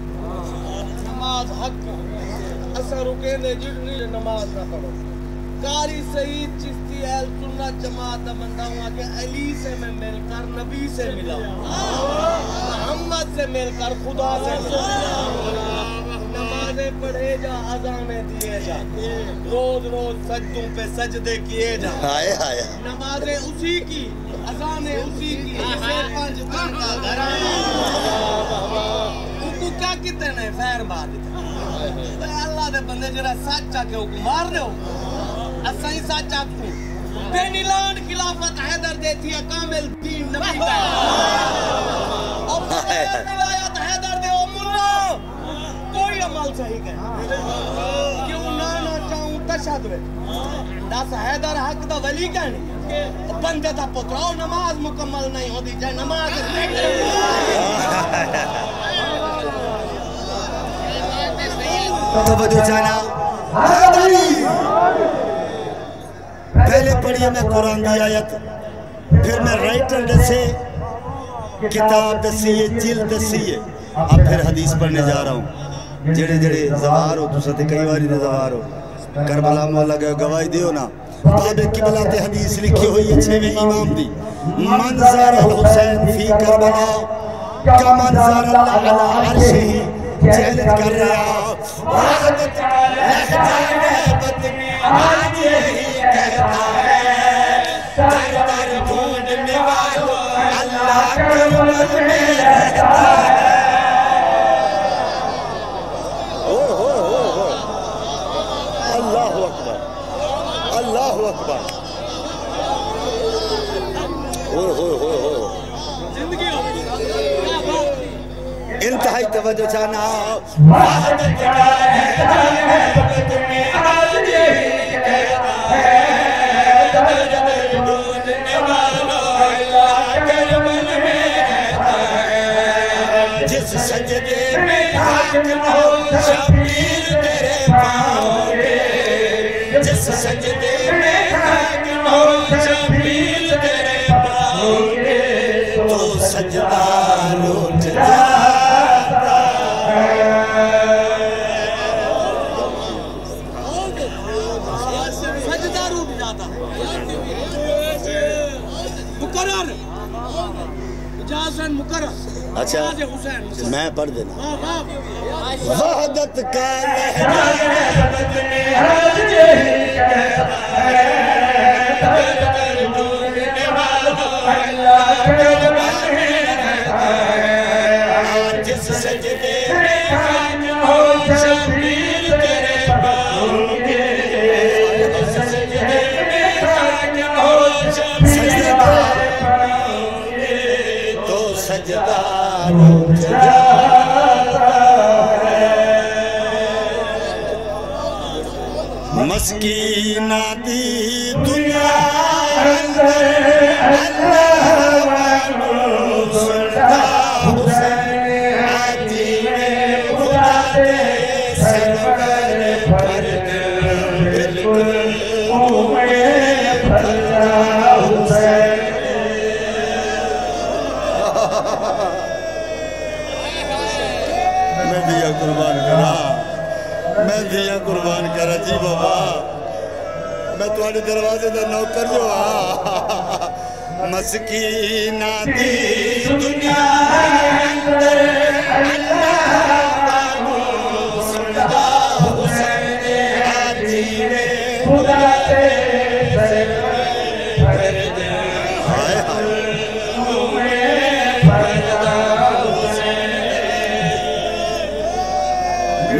नमाज हक असर रुके ने जितनी नमाज ना पढ़ो कारी सईद चिश्ती अहल सुन्नत जमात का बंदा हूं कि अली से मैं मिलकर नबी से मिला मोहम्मद से मिलकर खुदा से मिला नमाज़ें पढ़े जा अज़ानें दिए जा रोज रोज सजदों पे सजदे किए जा हाय हाय नमाज़ें उसी की अज़ानें उसी की इसे पंज दिन का घराना उनको क्या कितने ने फैर बात अल्लाह दे बंदे जरा सच आके हुक्म मार रहे हो असई सच आपको बेनीलान खिलाफत हैदर देती है कामिल दीन नबी का और विलायत हैदर दे ओ मुल्ला कोई अमल सही कर क्यों ना चाहूं तशद में दस हैदर हक दा वली कहनी बंदे दा पुत्र नमाज मुकम्मल नहीं होती चाहे नमाज तवज्जो चाहना पहले पढ़िए मैं कुरान की आयत फिर मैं राइटर दसे किताब दसी है जिल्द दसी है अब फिर हदीस पढ़ने जा रहा हूँ जेड़े जेड़े जवार हो तुसा ते कई बारी जवार हो करबला मौला गए गवाही दियो ना बाबे किबला ते हदीस लिखी हुई है 6वें इमाम दी मंजर अल हुसैन फी करबला का मंजर अल्लाह अला अर्शिही जहलत कर रहा आदत लहजा में बदनी आज यही कहता है दर दर ढूंढने वालों अल्लाह करबल में रहता है अल्लाहु अकबर इंतहाई तवज्जो चाहना जिस सजदे में शबीर तेरे पाओगे, जिस सजदे में शबीर तेरे पाओगे, तो सजदा लौट जाता है। सजदा रूठ जाता है। मुकर्रर इजाज़त मुकर्रर। अच्छा मैं पढ़ देना। वहदत का जिस सजदे में हो शबीर तेरे पाओगे, जिस सजदे में हो शबीर पाओगे, तो सजदा रुक जाता है। मस्कीना दी दुनिया मैं दिया कुर्बान करा, मैं दिया कुर्बान करा जी बाबा, मैं तुम्हारे दरवाजे का नौकर जो मस्कीना दी दुनिया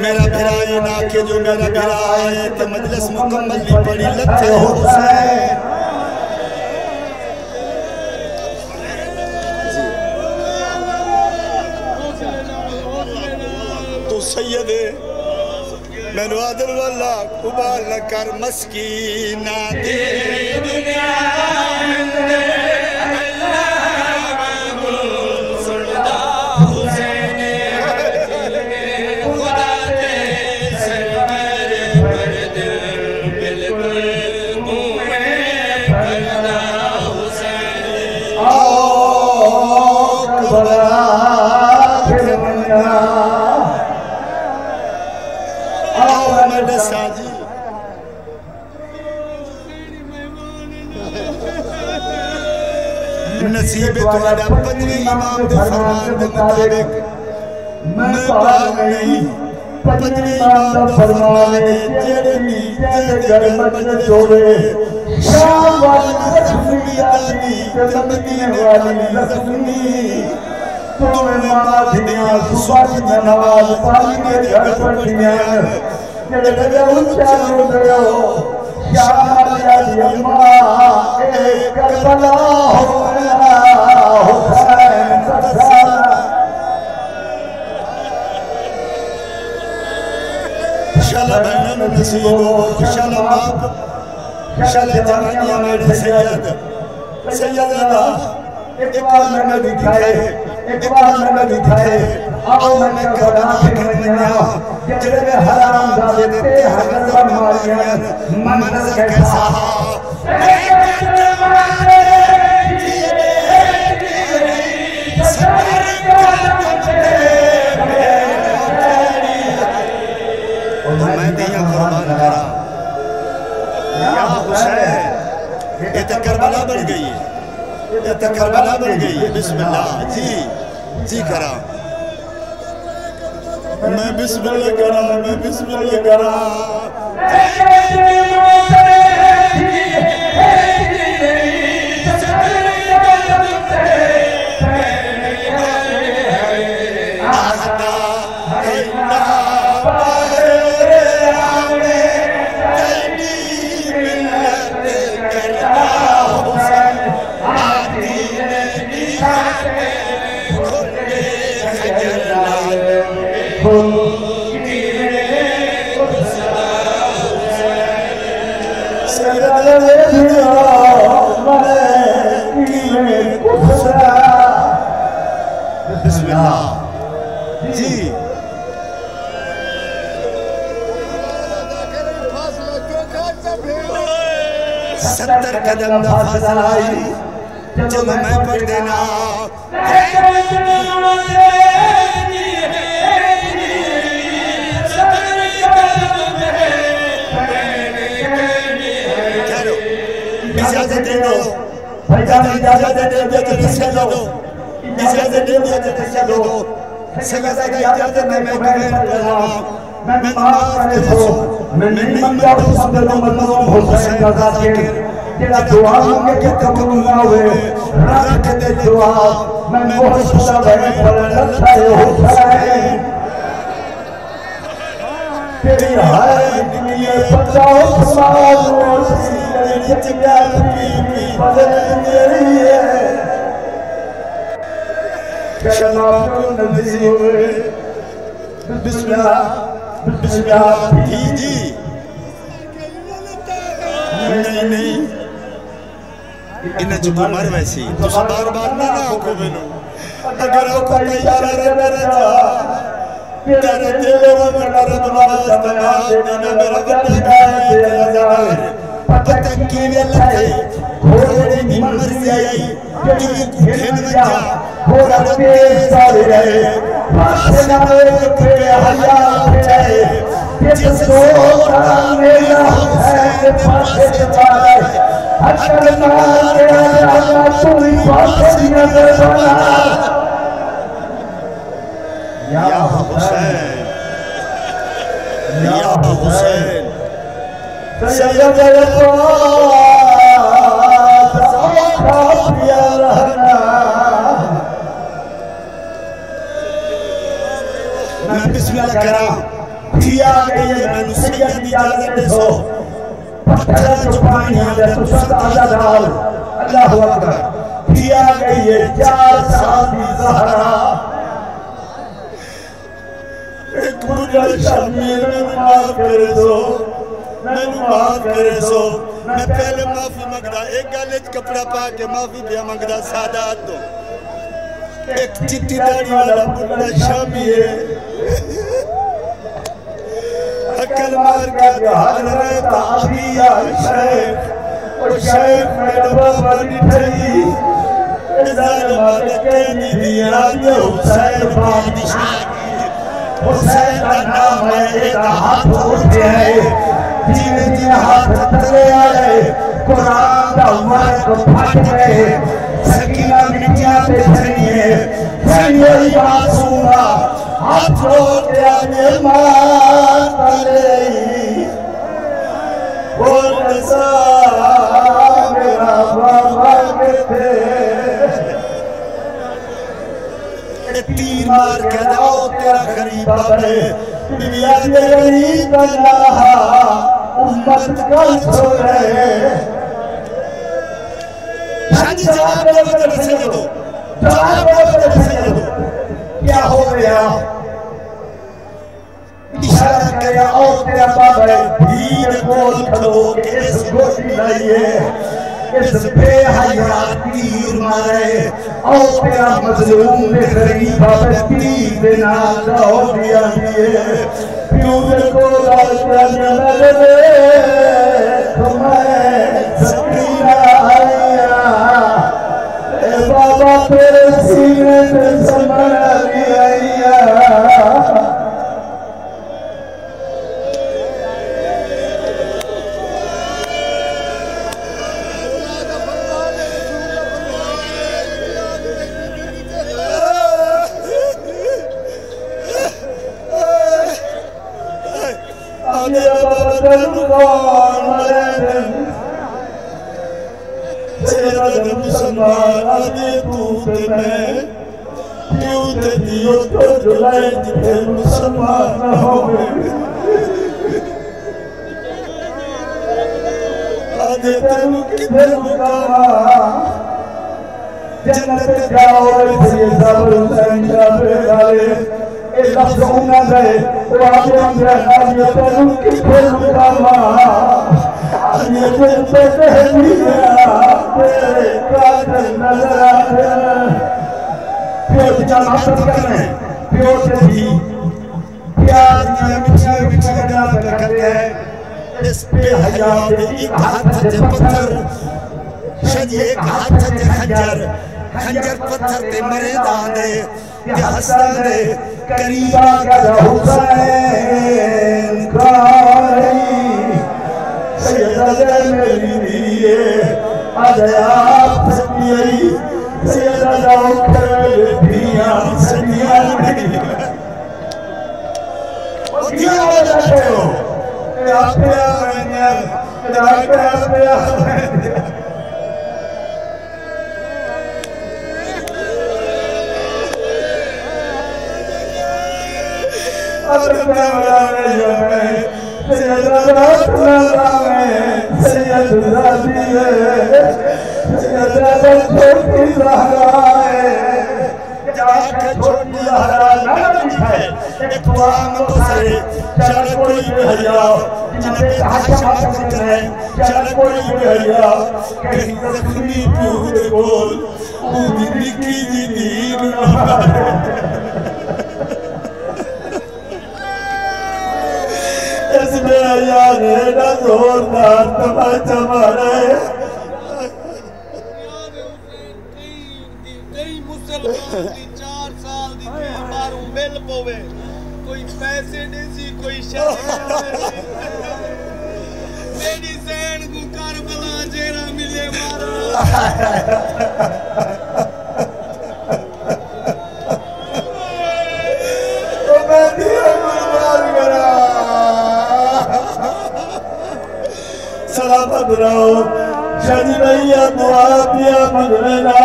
मेरा भिराए ना के जो मेरा भिराए तो मजलिस मुकम्मल भी पड़ी लथे हुसैन। तू सैयद मैनू आदर वाला कुबाल कर मस्कीना दी दुनिया नसीब तुम्हारा पंजवें इमाम के फरमान के मुताबिक मैं बाल नहीं, पंजवें इमाम का फरमान है जेड़े घर मजलिस होवे शाम वाली लक्ष्मी दादी मदीने वाली लक्ष्मी तुम्हें मामा दिया सुबह की नमाज पानी के घर पढ़िया जेड़े ऊंचा हो गयो शाम वाली अम्मा एक करबला हो शाला बहन नसीबो शाला बाप शाला जवानिया मेरे सैयद सैयदा एक बार मैं दिखाए एक बार मैं दिखाए आओ मैं कबना करनिया जेड़े हराम दादे ते हजर मारिया मंजर कैसा मैं दिया कुर्बान करा या हुसैन ये तो करबला बन गई है, ये तो करबला बन गई है। बिस्मिल्लाह जी जी करा मैं बिस्मिल्लाह करा मैं बिस्मिल्लाह करा बिस्मिल्लाह जी। सत्तर कदम दा फासला आई जब मैं पढ़ देना इजाजत दे दो भाईजान, इजाजत दे दो, चलो इजाजत दे दो, चलो सैयद इजाजत है, मैं बयान कर रहा हूं। मैं माफ करे सो मैं नहीं मंगा उस अब्दुल मजलूम हुसैन का जाकिर तेरा दुआ मांगे कि कबूल ना हुए, रख दे दुआ मैं बहुत खुदा बहन पर रखा है हुसैन तेरी हाय निकलिए बचाओ समाज और सीने चिचिया की बदल मेरी है कहना क्यों नज़ीर हुए। बिस्मिल्लाह बिस्मिल्लाह जी। नहीं इन्हें जो मर वैसी तो बार बार ना आंखों में लो अगर आंखों का इशारा मेरा जा तेरे दिल में मेरा नमाज तमाम देना मेरा बंदा तेरा जार पता की वे लगे घोड़े की मर्जी आई जो खेल में जा घोड़ा तेज सारे रहे पासे ना पे हया पे जिस सोता मेरा है पासे चला अकल मारे आजा तू ही पासे नजर बना या हुसैन या हुसैन सैयद या रहना। मैं बिस्मिल्लाह करा दिया गई मैंने सैयद इजाजत दे सो पत्थर जो पानी दे तो सब आजा डाल अल्लाह अकबर दिया गई है 4 साल की ज़हरा एक बुरा शमीर माफ कर दो मैंने माफ कर दो मैं पहले माफी मंगदा एक गले च कपड़ा पा के माफी दिया मंगदा सादात दो एक चिट्टी दाढ़ी वाला बुरा शामी है अकल मार के हाल रहता अभी या शेख ओ शेख मेरा बाबा निठई जालिमा के नी दिया ये हुसैन बादशाह हुसैन का नाम है एक हाथ उठे है जीने जीने हाथ तले आए कुरान का उमर को फट गए सकीना मिट्टिया पे धनिए धनिए मासूमा हाथ जोड़ के आने मां तले बोल सा मेरा बाबा के थे तीर मार के जाओ तेरा गरीब है दुनिया में गरीब अल्लाह उम्मत का छोड़े जवाब दो क्या हो गया इशारा किया और तेरा बाबा भीड़ बोल खड़ो के इस गोटी लाइए इस बेहया तीर मारे और तेरा मजलूम ने गरीब तीर देना दौड़ दिया प्यूर को लाल करने तुम्हें सकीना आया बाबा तेरे सीने पे संभल लिया मुसलमान आदि तूत में तूत दियो तो जुलाई जिथे मुसलमान न होवे आदि तेनु किथे मुकामा जन्नत जाओ ये सब हुसैन का बेगाले ए लफ्ज़ उन्ना गए वो आदि अंदर आदि तेनु किथे मुकामा खंजर पत्थर ते मरे दांदे के हसदे करीबा का हुसैन कारी सैयदा मेरी दिए अदयाप सतियई सैयदा कर दिया सतिया नहीं ओ दिया वाला हो ए आपे आवेंगे आपे जोरदार तमाचा मारे कई मुसलमान दी 4 साल दी मारू मिल पवे कोई पैसे देसी कोई शर्म मेरी सैन को करबला जेरा मिले मारो ओ मैं दिया कुर्बान करा सलामत रहो शादी भैया दुआ पिया मंगना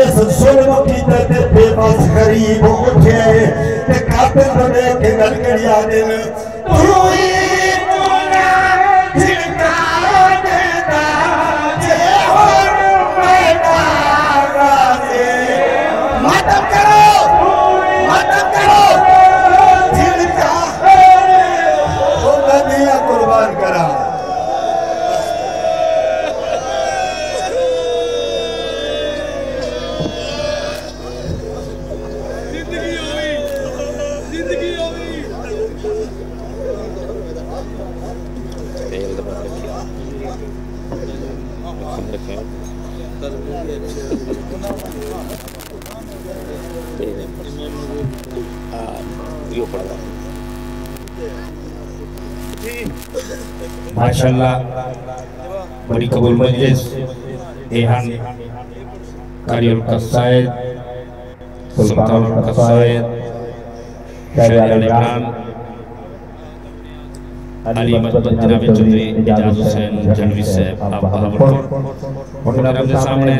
इस सुल्म की ते बेबस गरीब उठे ते काबे तो देख के गल करिया दिन तू ही मुना जिनका देता जे हो मैना गाजे मातम करो जिनका ओ नदिया कुर्बान करा माशाल्लाह बड़ी कबूल मजलिस एहन कारियल कसायद सुल्तानुल कसायद शायद खान अली मदद जनाब चौधरी इजाज़ हुसैन जनवी साहब आप बहावलपुर और मेरे सामने